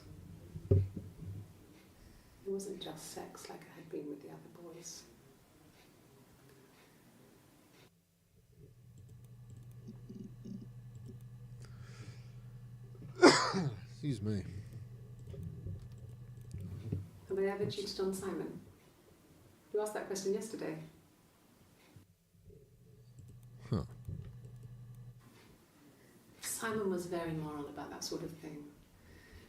It wasn't just sex like I had been with the other boys. Excuse me. Have I ever cheated on Simon? You asked that question yesterday. Huh. Simon was very moral about that sort of thing.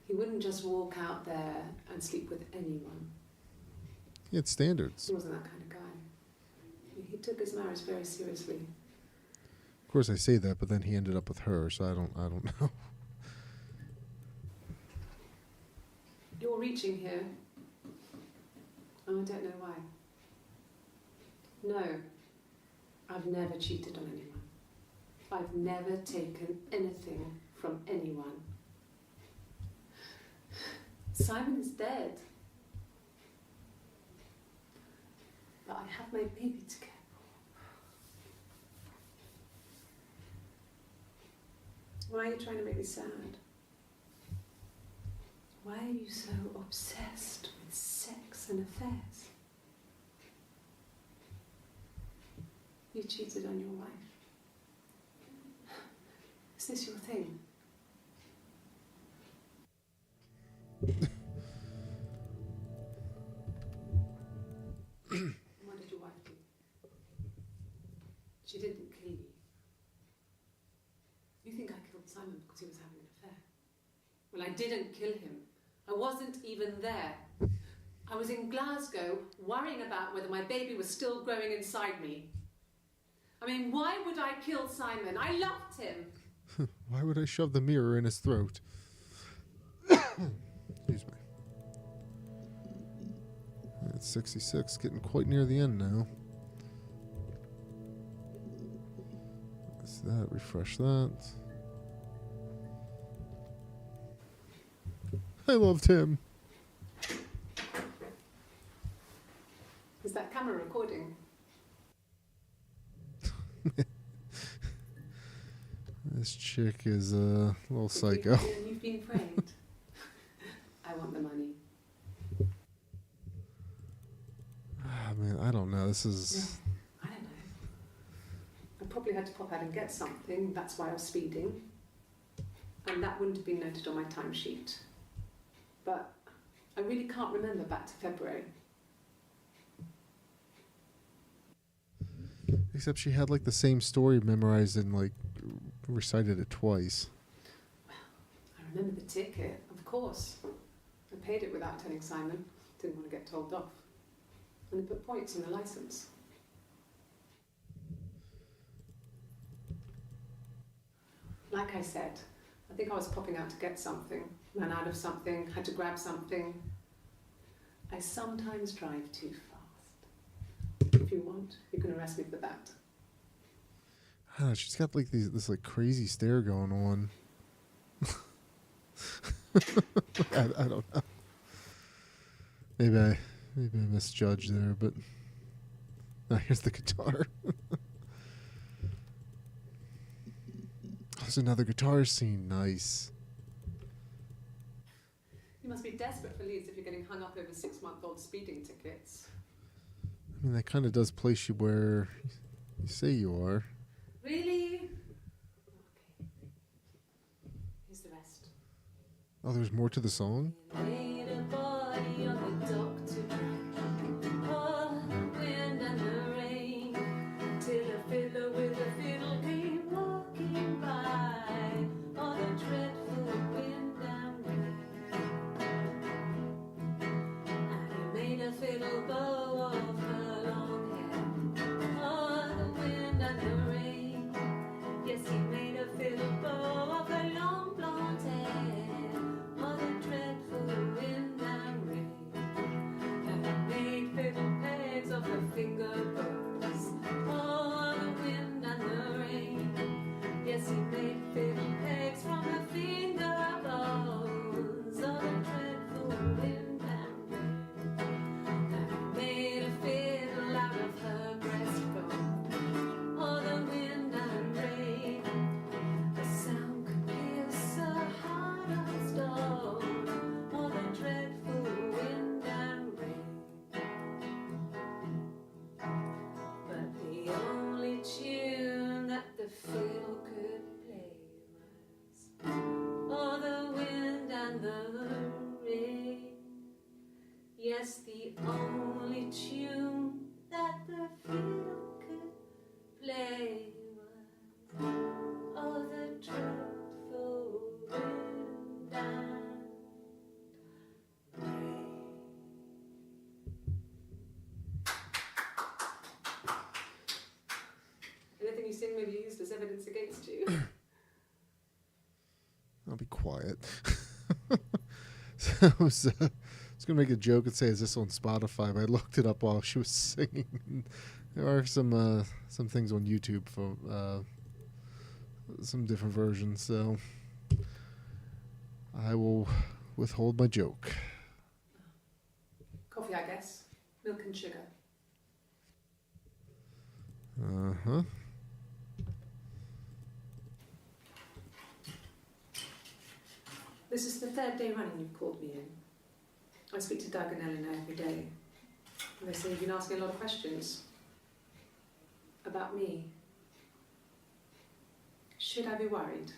He wouldn't just walk out there and sleep with anyone. He had standards. He wasn't that kind of guy. He took his marriage very seriously. Of course I say that, but then he ended up with her, so I don't know. You're reaching here, and I don't know why. No, I've never cheated on anyone. I've never taken anything from anyone. Simon is dead. But I have my baby to care for. Why are you trying to make me sad? Why are you so obsessed with sex and affairs? You cheated on your wife. Is this your thing? What did your wife do? She didn't kill you. You think I killed Simon because he was having an affair? Well, I didn't kill him. I wasn't even there. I was in Glasgow worrying about whether my baby was still growing inside me. I mean, why would I kill Simon? I loved him. Why would I shove the mirror in his throat? Excuse me. It's 66, getting quite near the end now. That's that, refresh that. I loved him. Is that camera recording? This chick is a little psycho. You've been framed. I want the money. I mean, I don't know. This is... I don't know. I probably had to pop out and get something. That's why I was speeding. And that wouldn't have been noted on my timesheet. But I really can't remember back to February. Except she had like the same story memorized and like recited it twice. I remember the ticket, of course. I paid it without telling Simon. Didn't want to get told off. And they put points on the license. Like I said, I think I was popping out to get something, ran out of something, had to grab something. I sometimes drive too fast. If you want, you can arrest me for that. I don't know, she's got like this like crazy stare going on. I don't know. Maybe I misjudged there, but here's the guitar. There's another guitar scene. Nice. You must be desperate for leads if you're getting hung up over 6-month-old speeding tickets. I mean, that kind of does place you where you say you are. Really? Okay. Here's the rest. Oh, there's more to the song? Laid a body on the dock to dry. Oh, the wind and the rain. Till a fiddler with a fiddle came walking by. Oh, the dreadful wind and rain. And he made a fiddle bow of her long hair. Oh, the wind and the rain. Yes, he made a fiddle bow of her long blonde hair. Oh, the dreadful wind and rain. And he made fiddle pegs of her finger bows. Oh, the wind and the rain. Yes, he made fiddle pegs from her finger bows. Oh, the dreadful wind and rain. And he made a fiddle out of her breastbone. Oh, the wind and rain. The sound could pierce a heart of stone. Oh, the dreadful wind and rain. But the only tune that the fiddle could play was, oh, the wind and the rain. Yes, the only tune that the fiddle could play was, oh, the dreadful wind and rain. Anything you sing may be used as evidence against you. I'll be quiet. So I was going to make a joke and say, is this on Spotify? But I looked it up while she was singing. There are some things on YouTube for some different versions, so I will withhold my joke. Coffee, I guess. Milk and sugar. Uh-huh. This is the 3rd day running you've called me in. I speak to Doug and Eleanor every day. And they say you've been asking a lot of questions. About me. Should I be worried?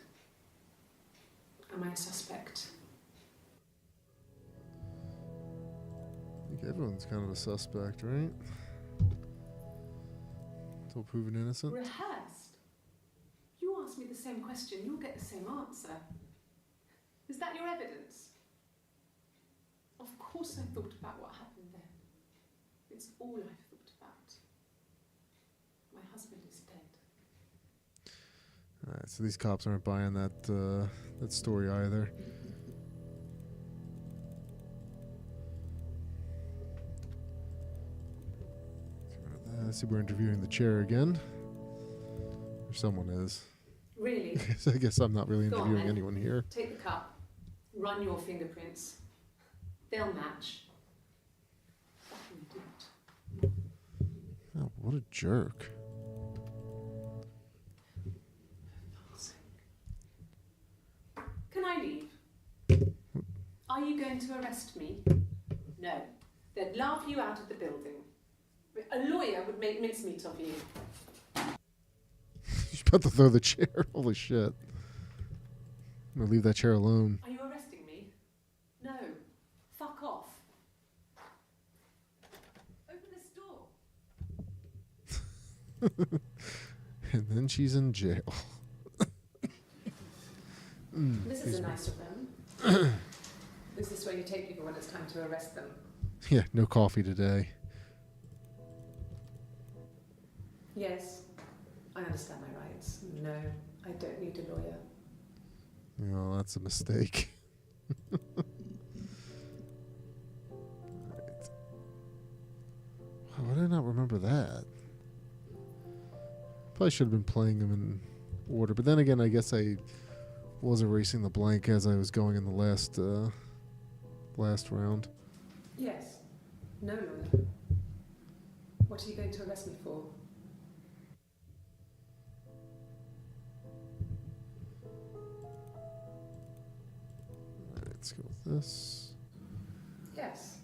Am I a suspect? I think everyone's kind of a suspect, right? Until proven innocent. Rehearsed? You ask me the same question, you'll get the same answer. Is that your evidence? Of course I thought about what happened then. It's all I've thought about. My husband is dead. All right, so these cops aren't buying that story either. I see we're interviewing the chair again. Or someone is. Really? I guess I'm not really Go on, interviewing then. anyone here. Take the cup. Run your fingerprints. They'll match. Fucking do it. Oh, what a jerk. Can I leave? Are you going to arrest me? No. They'd laugh you out of the building. A lawyer would make mincemeat of you. She's about to throw the chair. Holy shit. I'm gonna leave that chair alone. Are you arresting me? No. Fuck off. Open this door. And then she's in jail. This is a nice of them. Is this where you take people when it's time to arrest them? Yeah, no coffee today. Yes. I understand my rights. No, I don't need a lawyer. You know, that's a mistake. Right. Why did I not remember that? Probably should have been playing them in order. But then again, I guess I was erasing the blank as I was going in the last round. Yes. No lawyer. What are you going to arrest me for? Alright, let's go with this. Yes.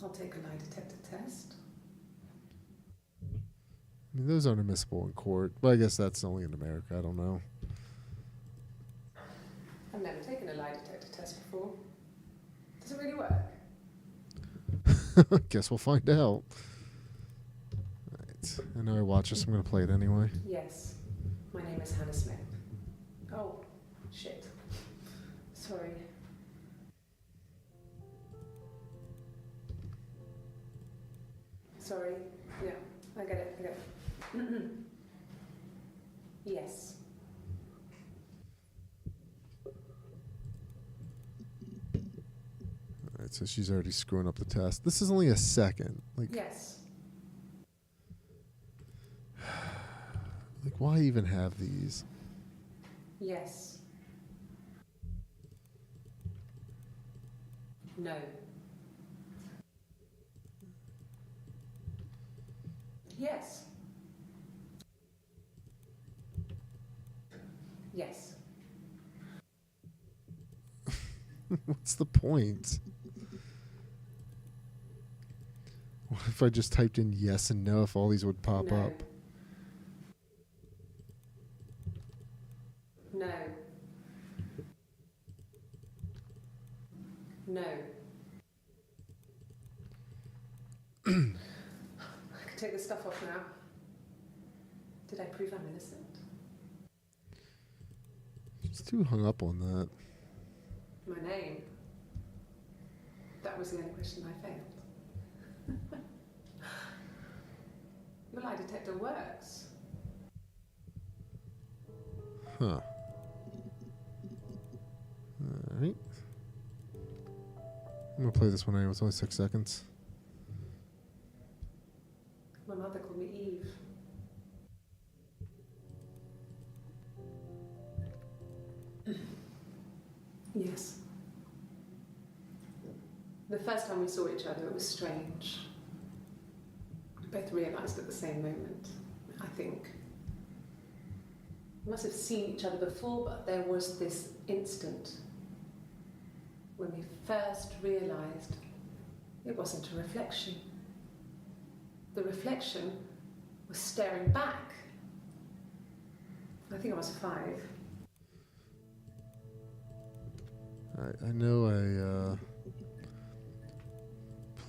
I'll take a lie detector test. I mean, those aren't admissible in court. But I guess that's only in America. I don't know. I've never taken a lie detector test before. Does it really work? Guess we'll find out. Right. I know I watch this. I'm going to play it anyway. Yes. My name is Hannah Smith. Oh, shit. Sorry. Sorry. Yeah, I get it. Yes. Alright, so she's already screwing up the test. This is only a second. Yes. Like, why even have these? Yes. No. Yes. Yes. What's the point? What if I just typed in yes and no if all these would pop No. up? No. No. I can take this stuff off now. Did I prove I'm innocent? She's too hung up on that. My name. That was the only question I failed. Your lie detector works. Huh. Alright. I'm gonna play this one anyway. It's only 6 seconds. My mother called me Eve. Yes. The first time we saw each other, it was strange. We both realised at the same moment, I think. We must have seen each other before, but there was this instant when we first realised it wasn't a reflection. The reflection was staring back. I think I was 5. I know I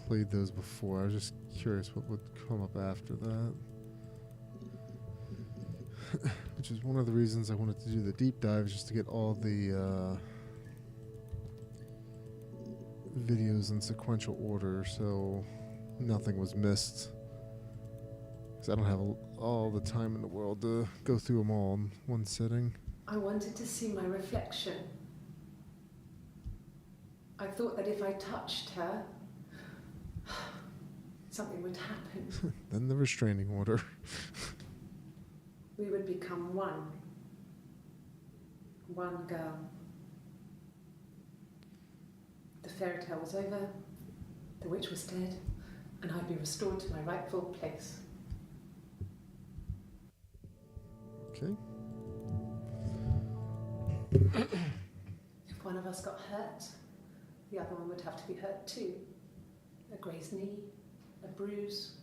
played those before. I was just curious what would come up after that. Which is one of the reasons I wanted to do the deep dive, just to get all the videos in sequential order so nothing was missed. Because I don't have all the time in the world to go through them all in one sitting. I wanted to see my reflection. I thought that if I touched her, something would happen. Then the restraining order. We would become one. One girl. The fairy tale was over, the witch was dead, and I'd be restored to my rightful place. Okay. If one of us got hurt, the other one would have to be hurt too. A grazed knee, a bruise,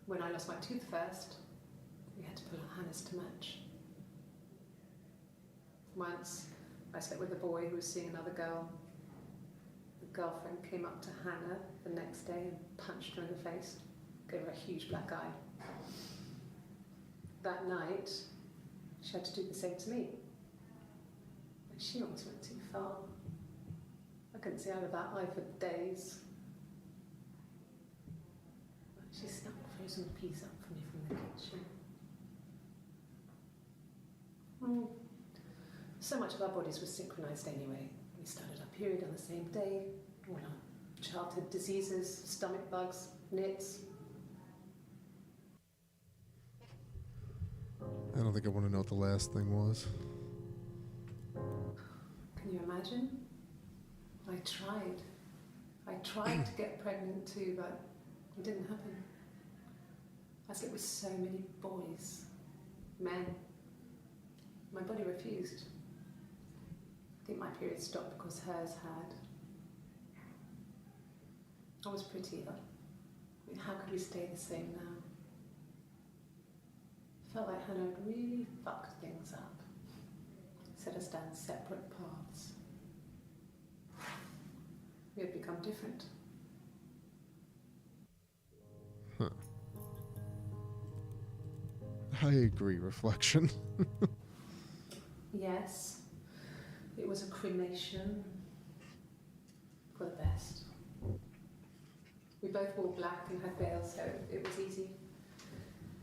when I lost my tooth first, we had to pull out Hannah's to match. Once, I slept with a boy who was seeing another girl. The girlfriend came up to Hannah the next day and punched her in the face, gave her a huge black eye. That night, she had to do the same to me. But she almost went too far. I couldn't see out of that eye for days. She snuck a frozen piece up for me from the kitchen. So much of our bodies were synchronized anyway. We started our period on the same day. All our childhood diseases, stomach bugs, nits. I don't think I want to know what the last thing was. Can you imagine? I tried to get pregnant too, but it didn't happen. I slept with so many boys, men. My body refused. I think my period stopped because hers had. I was pretty ill. I mean, how could we stay the same now? Felt like Hannah had really fucked things up. Set us down separate paths. We had become different. Huh. I agree, reflection. Yes, it was a cremation for the best. We both wore black and had veils, so it was easy.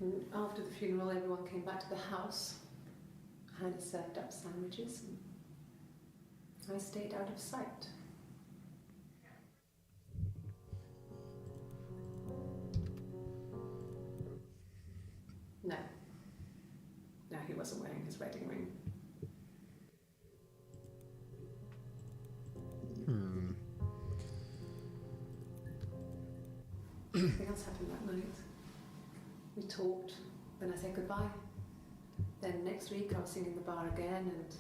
And after the funeral, everyone came back to the house. Hannah served up sandwiches, and I stayed out of sight. No, he wasn't wearing his wedding ring. Nothing else happened that night. We talked, then I said goodbye. Then next week I was singing in the bar again, and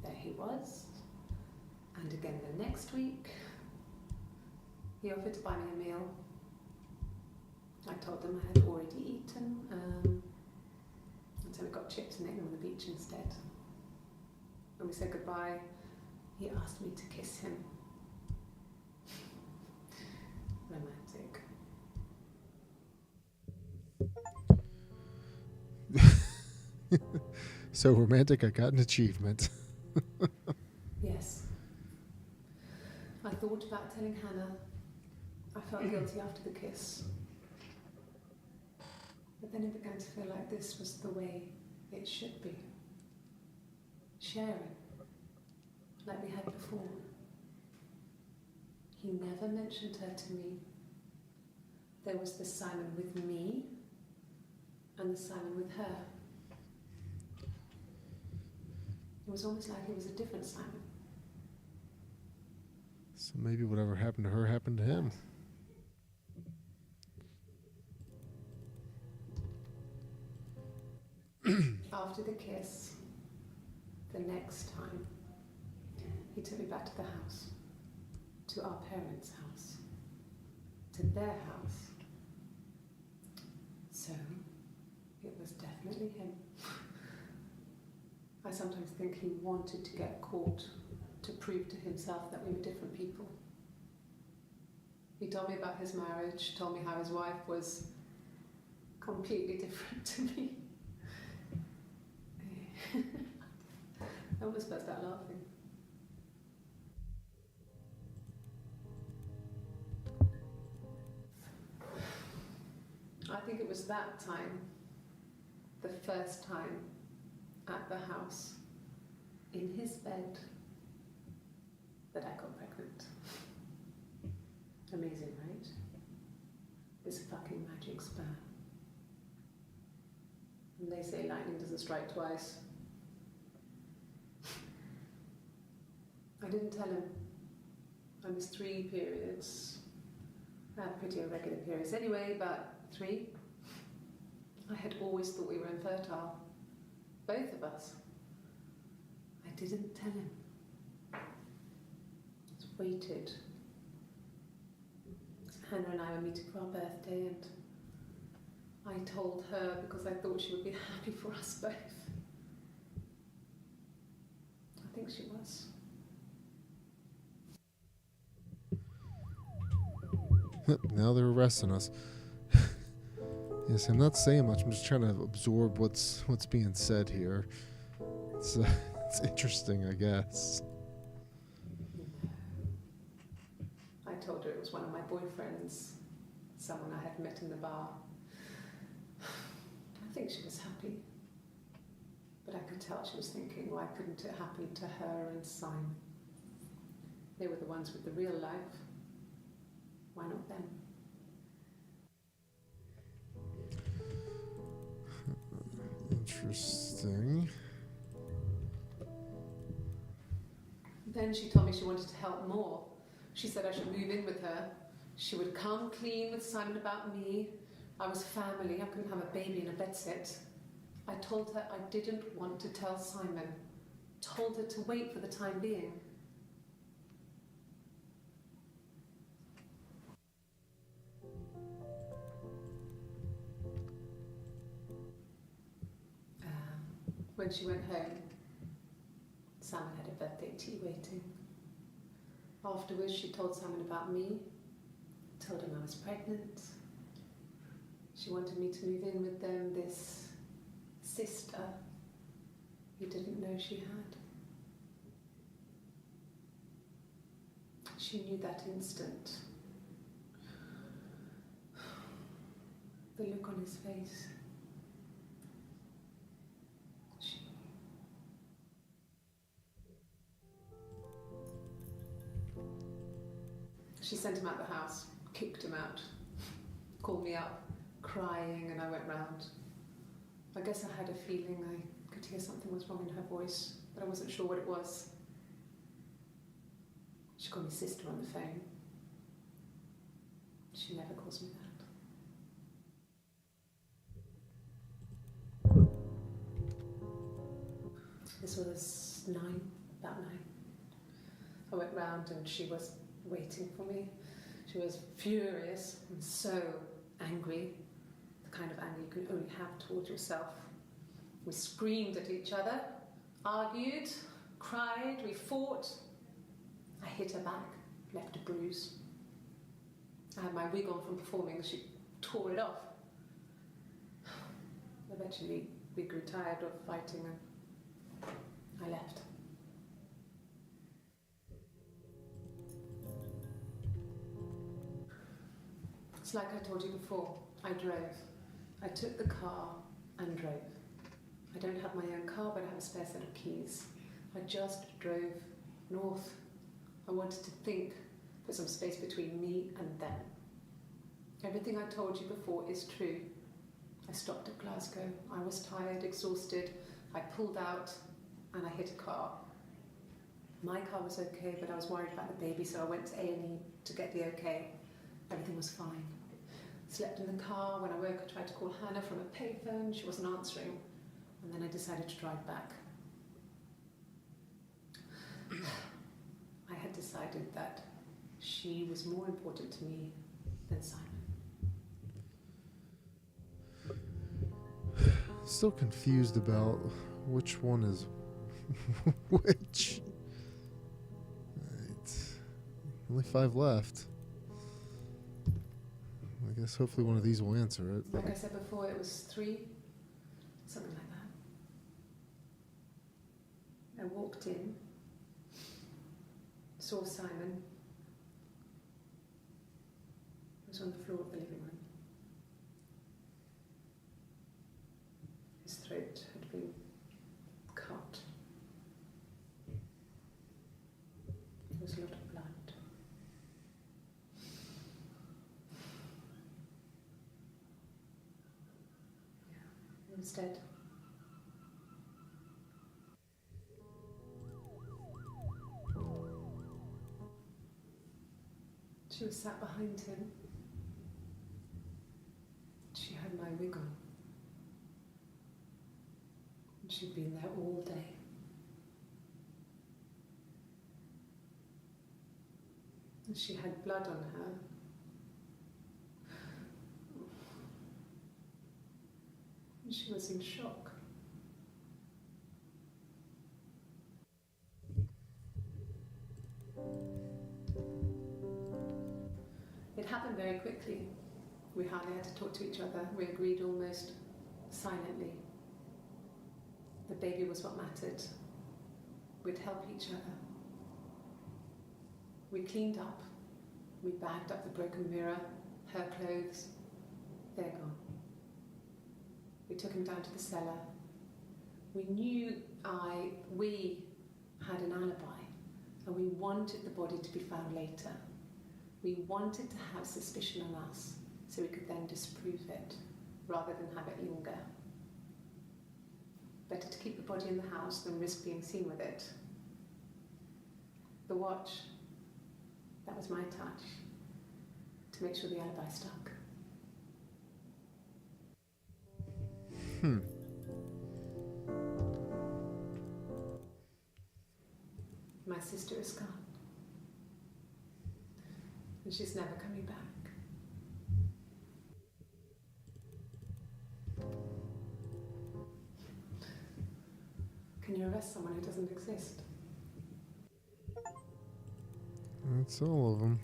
there he was. And again the next week, he offered to buy me a meal. I told him I had already eaten, and so we got chips and ate them on the beach instead. When we said goodbye, he asked me to kiss him. Romantic. So romantic, I got an achievement. Yes. I thought about telling Hannah. I felt guilty after the kiss. But then it began to feel like this was the way it should be. Sharing, like we had before. He never mentioned her to me. There was the Simon with me and the Simon with her. It was almost like it was a different Simon. So maybe whatever happened to her happened to him. After the kiss, the next time, he took me back to the house, to our parents' house, to their house. So, it was definitely him. I sometimes think he wanted to get caught to prove to himself that we were different people. He told me about his marriage, told me how his wife was completely different to me. I almost burst out laughing. I think it was that time, the first time at the house, in his bed, that I got pregnant. Amazing, right? This fucking magic sperm. And they say lightning doesn't strike twice. I didn't tell him. I missed 3 periods. I had pretty irregular periods anyway, but 3. I had always thought we were infertile. Both of us. I didn't tell him. Just waited. Hannah and I were meeting for our birthday, and I told her because I thought she would be happy for us both. I think she was. Now they're arresting us. Yes, I'm not saying much. I'm just trying to absorb what's being said here. It's it's interesting, I guess. I told her it was one of my boyfriends, someone I had met in the bar. I think she was happy. But I could tell she was thinking, why couldn't it happen to her and Simon? They were the ones with the real life. Why not them? Interesting. Then she told me she wanted to help more. She said I should move in with her. She would come clean with Simon about me. I was family. I couldn't have a baby in a bedsit. I told her I didn't want to tell Simon. Told her to wait for the time being. When she went home, Simon had a birthday tea waiting. Afterwards, she told Simon about me, told him I was pregnant. She wanted me to move in with them, this sister he didn't know she had. She knew that instant. The look on his face. She sent him out the house, kicked him out, called me up, crying, and I went round. I guess I had a feeling I could hear something was wrong in her voice, but I wasn't sure what it was. She called me sister on the phone. She never calls me that. This was about 9. I went round and she was waiting for me. She was furious and so angry, the kind of anger you can only have towards yourself. We screamed at each other, argued, cried, we fought. I hit her back, left a bruise. I had my wig on from performing and she tore it off. Eventually we grew tired of fighting and I left. It's like I told you before, I drove. I took the car and drove. I don't have my own car, but I have a spare set of keys. I just drove north. I wanted to think, put some space between me and them. Everything I told you before is true. I stopped at Glasgow. I was tired, exhausted. I pulled out and I hit a car. My car was okay, but I was worried about the baby, so I went to A&E to get the okay. Everything was fine. Slept in the car. When I woke, I tried to call Hannah from a payphone. She wasn't answering. And then I decided to drive back. I had decided that she was more important to me than Simon. Still confused about which one is which. Right. Only 5 left. I guess hopefully one of these will answer it. Like I said before, it was 3, something like that. I walked in, saw Simon. He was on the floor of the living room. His throat had been cut. There was a lot of blood. Yeah, he was dead. She was sat behind him. She had my wig on. And she'd been there all day. And she had blood on her. And she was in shock. It happened very quickly. We hardly had to talk to each other. We agreed almost silently. The baby was what mattered. We'd help each other. We cleaned up. We bagged up the broken mirror, her clothes. They're gone. We took him down to the cellar. We knew we had an alibi, and we wanted the body to be found later. We wanted to have suspicion on us, so we could then disprove it, rather than have it linger. Better to keep the body in the house than risk being seen with it. The watch, that was my touch, to make sure the alibi stuck. My sister is gone. And she's never coming back. Can you arrest someone who doesn't exist? That's all of them.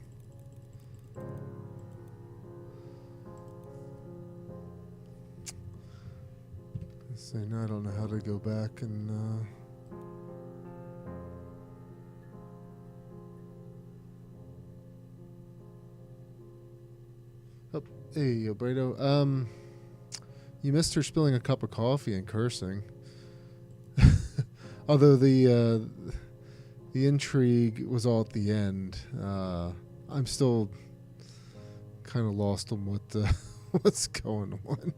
Say no, I don't know how to go back and Oh, hey, Alberto. You missed her spilling a cup of coffee and cursing. Although the intrigue was all at the end. I'm still kind of lost on what what's going on.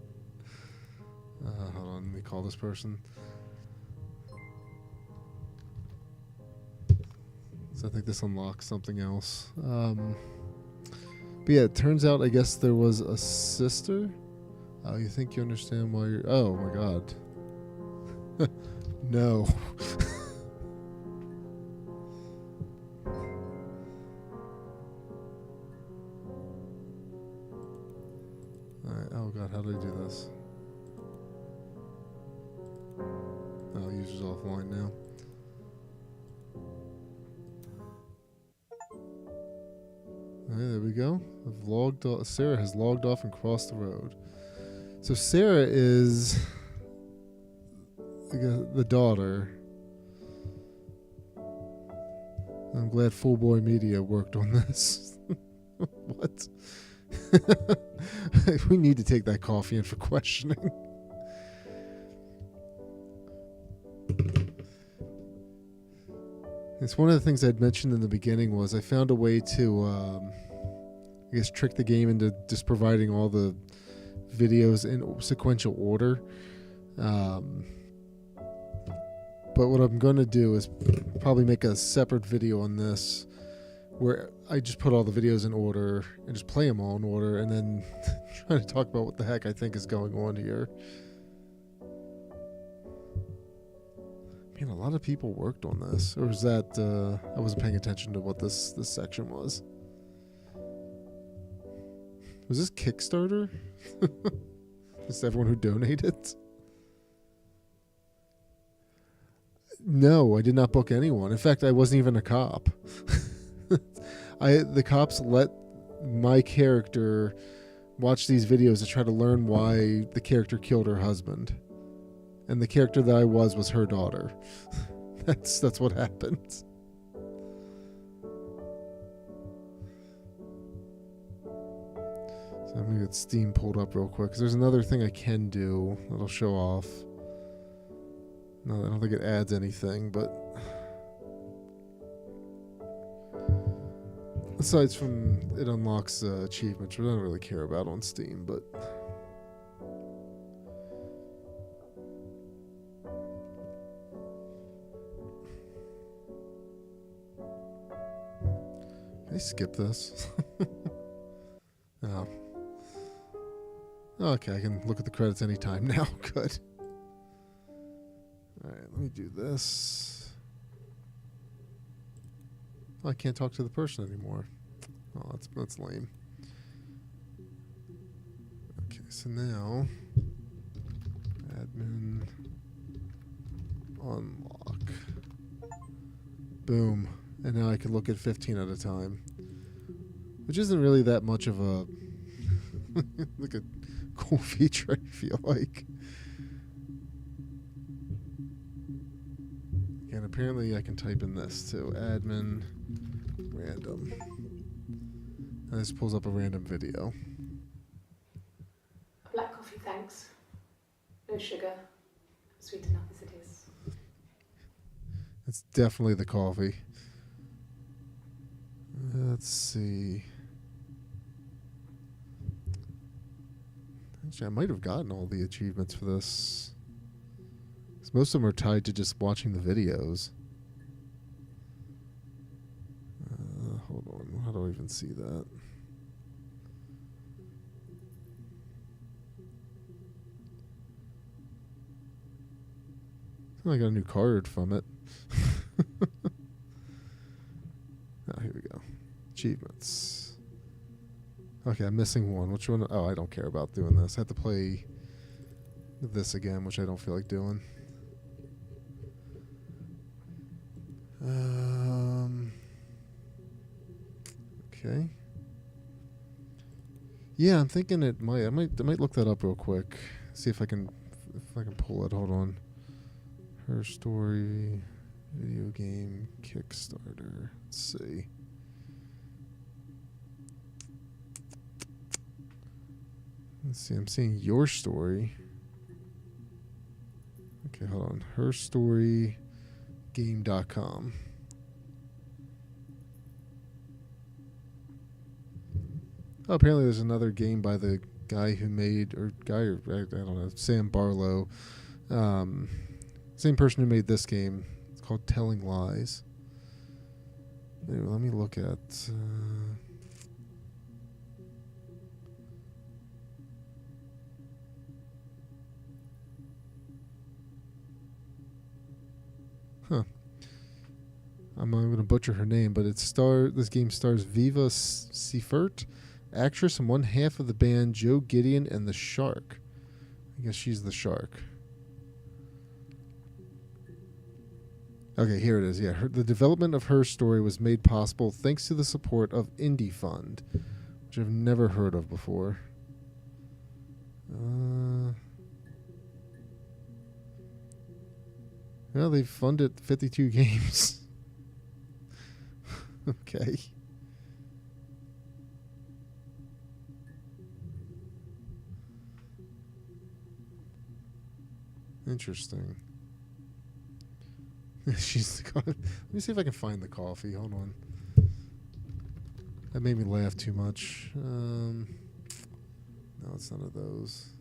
Hold on, let me call this person. So I think this unlocks something else. But yeah, it turns out I guess there was a sister. Oh, you think you understand why you're... Oh my god. No. Alright, oh god, how do I do this? Oh, user's offline now. Alright, there we go. I've logged off. Sarah has logged off and crossed the road. So Sarah is the daughter. I'm glad Full Boy Media worked on this. What? We need to take that coffee in for questioning. It's one of the things I'd mentioned in the beginning was I found a way to, I guess, trick the game into just providing all the videos in sequential order. But what I'm going to do is probably make a separate video on this where I just put all the videos in order and just play them all in order and then try to talk about what the heck I think is going on here. Man, a lot of people worked on this. Or was that, I wasn't paying attention to what this section was. Was this Kickstarter? Just everyone who donated? No, I did not book anyone. In fact, I wasn't even a cop. The cops let my character watch these videos to try to learn why the character killed her husband. And the character that I was her daughter. That's what happened. So I'm going to get Steam pulled up real quick. Because there's another thing I can do that'll show off. No, I don't think it adds anything, but... Aside from it unlocks achievements, which I don't really care about on Steam, but... Can I skip this? Oh. Okay, I can look at the credits anytime now. Good. Alright, let me do this. Oh, I can't talk to the person anymore. Oh, that's lame. Okay, so now admin unlock. Boom. And now I can look at 15 at a time. Which isn't really that much of a like a cool feature, I feel like. And apparently I can type in this too. Admin random. And this pulls up a random video. A black coffee, thanks. No sugar. Sweet enough as it is. It's definitely the coffee. Let's see. Actually, I might have gotten all the achievements for this. 'Cause most of them are tied to just watching the videos. Hold on. How do I even see that? I got a new card from it. Oh, here we go. Achievements. Okay, I'm missing one. Which one? Oh, I don't care about doing this. I have to play this again, which I don't feel like doing. Okay. Yeah, I'm thinking it might. I might look that up real quick. See if I can pull it. Hold on. Her story, video game, Kickstarter. Let's see. Let's see. I'm seeing your story. Okay, hold on. HerStoryGame.com. Oh, apparently there's another game by the guy who made, or I don't know, Sam Barlow. Same person who made this game. It's called Telling Lies. Anyway, let me look at... I'm going to butcher her name, but this game stars Viva Seifert, actress and one half of the band Joe Gideon and the Shark. I guess she's the Shark. Okay, here it is. Yeah, the development of her story was made possible thanks to the support of Indie Fund, which I've never heard of before. Well, they've funded 52 games. Okay. Interesting. She's the Let me see if I can find the coffee. Hold on. That made me laugh too much. No, it's none of those.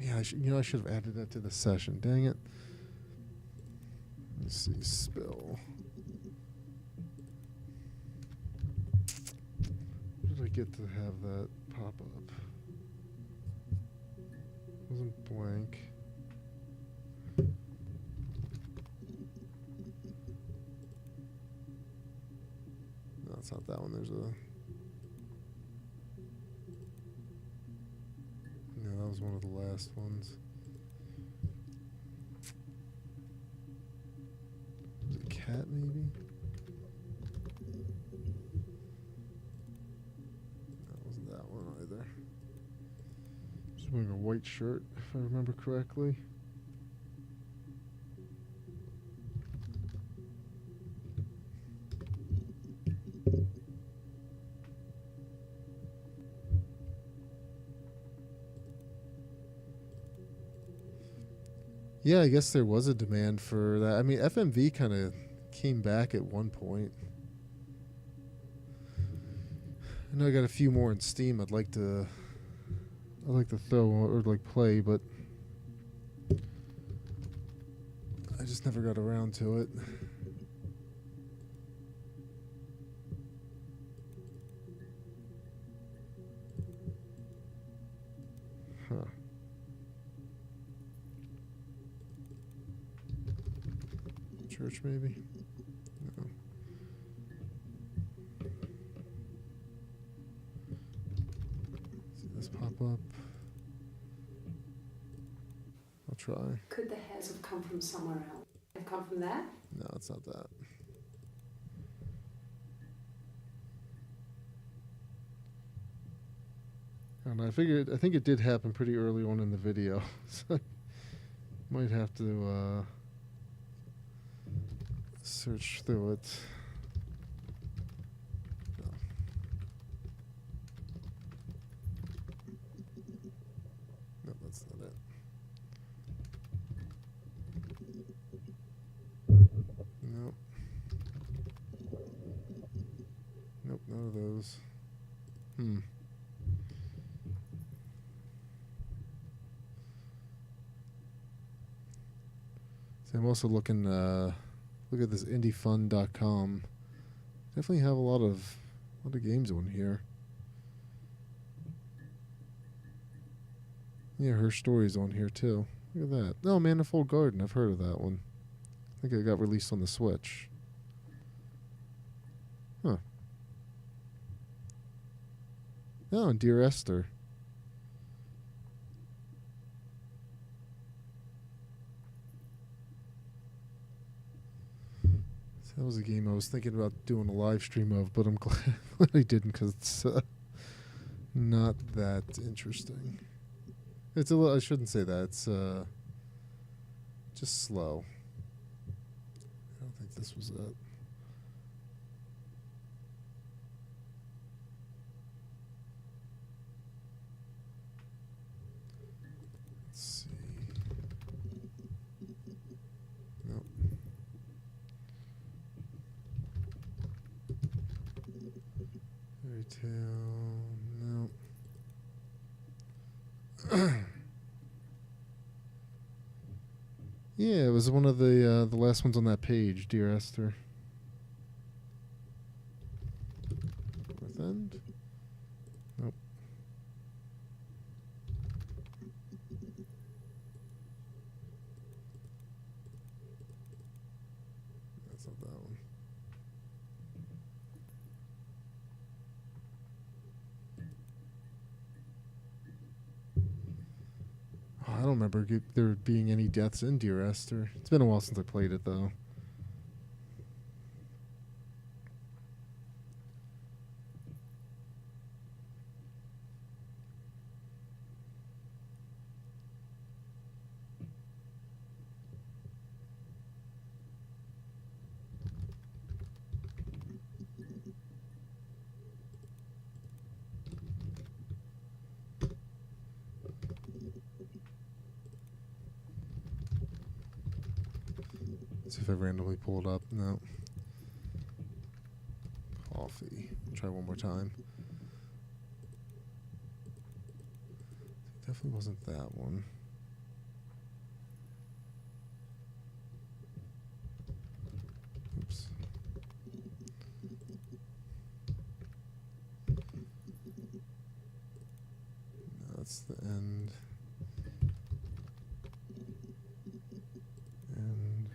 Yeah, I should have added that to the session. Dang it. Let's see. Spill. Where did I get to have that pop up? It wasn't blank. No, it's not that one. There's a... No, that was one of the last ones. Was it a cat, maybe? That wasn't that one either. Just wearing a white shirt, if I remember correctly. Yeah, I guess there was a demand for that. I mean, FMV kind of came back at one point. I know I got a few more in Steam I'd like to throw or like play, but I just never got around to it. Huh. Church, maybe? No. up. I'll try. Could the hairs have come from somewhere else? They've come from there? No, it's not that. And I think it did happen pretty early on in the video. So might have to search through it. No. No, that's not it. Nope. Nope, none of those. So I'm also looking, look at this indiefun.com. Definitely have a lot of games on here. Yeah, her story's on here too. Look at that. Oh, Manifold Garden. I've heard of that one. I think it got released on the Switch. Huh. Oh, and Dear Esther. So that was a game I was thinking about doing a live stream of, but I'm glad I didn't because it's not that interesting. It's a little, I shouldn't say that. It's just slow. I don't think this was it. Let's see. Nope. Fairy Tale. Nope. Yeah, it was one of the last ones on that page, Dear Esther. North End? Nope. That's not that one. Oh, I don't remember there being any deaths in Dear Esther. It's been a while since I played it, though. See if I randomly pull it up. No. Coffee. Try one more time. Definitely wasn't that one. Oops. No, that's the end. And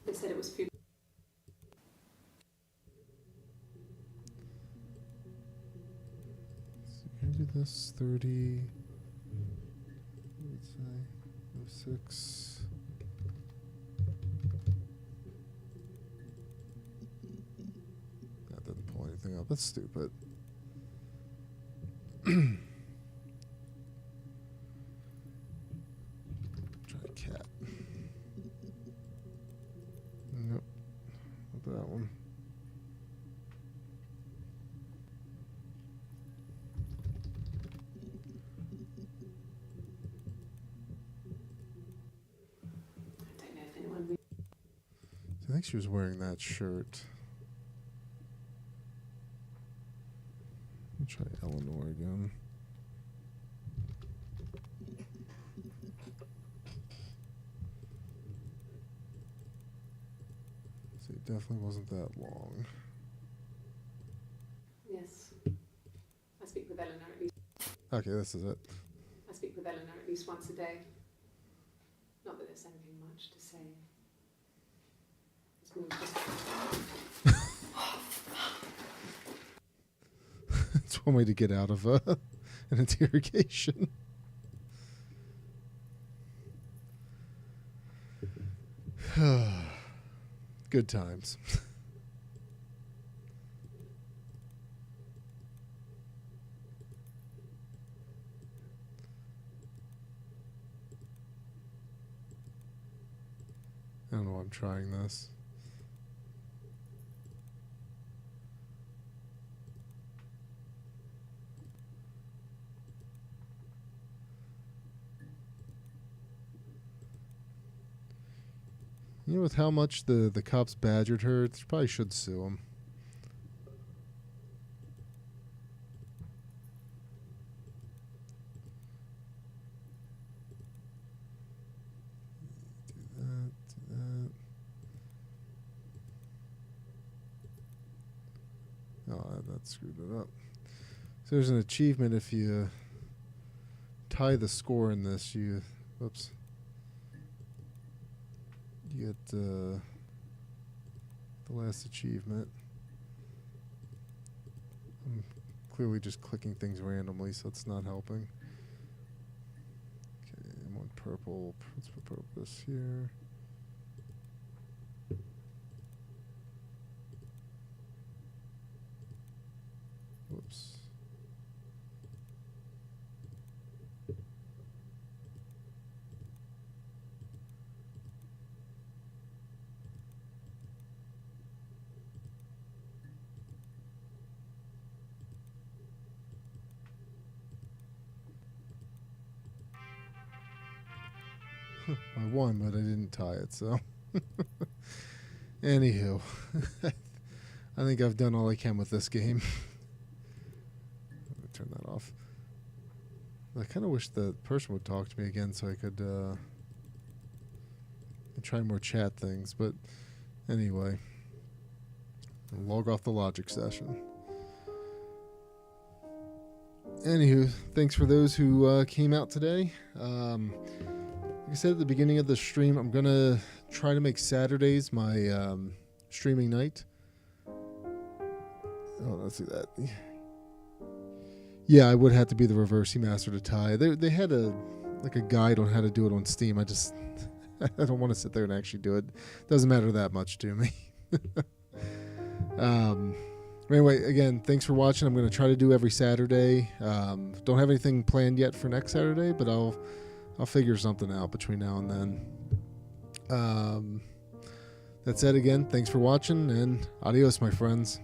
They said it was food. so can I do this? 30. What would it say? 06. That didn't pull anything up. That's stupid. Try cat. Nope. Not that one. I don't know if anyone. I think she was wearing that shirt. Let me try Eleanor again. So it definitely wasn't that long. Yes. I speak with Eleanor at least. Okay, this is it. I speak with Eleanor at least once a day. Not that there's anything much to say. school just It's one way to get out of an interrogation. Good times. I don't know why I'm trying this. You know, with how much the cops badgered her, she probably should sue him. Do that. Oh, that screwed it up. So there's an achievement if you tie the score in this. You get the last achievement. I'm clearly just clicking things randomly, so it's not helping. Okay, I want purple. Let's put purpose here. Whoops. I won, but I didn't tie it, so. Anywho. I think I've done all I can with this game. Let me turn that off. I kind of wish the person would talk to me again so I could try more chat things, but anyway. I'll log off the logic session. Anywho, thanks for those who came out today. Like I said at the beginning of the stream, I'm going to try to make Saturdays my streaming night. Oh, let's see that. Yeah, I would have to be the reverse master to tie. They had a guide on how to do it on Steam. I don't want to sit there and actually do it. Doesn't matter that much to me. Anyway, again, thanks for watching. I'm going to try to do every Saturday. Don't have anything planned yet for next Saturday, but I'll figure something out between now and then. That said, again, thanks for watching, and adios, my friends.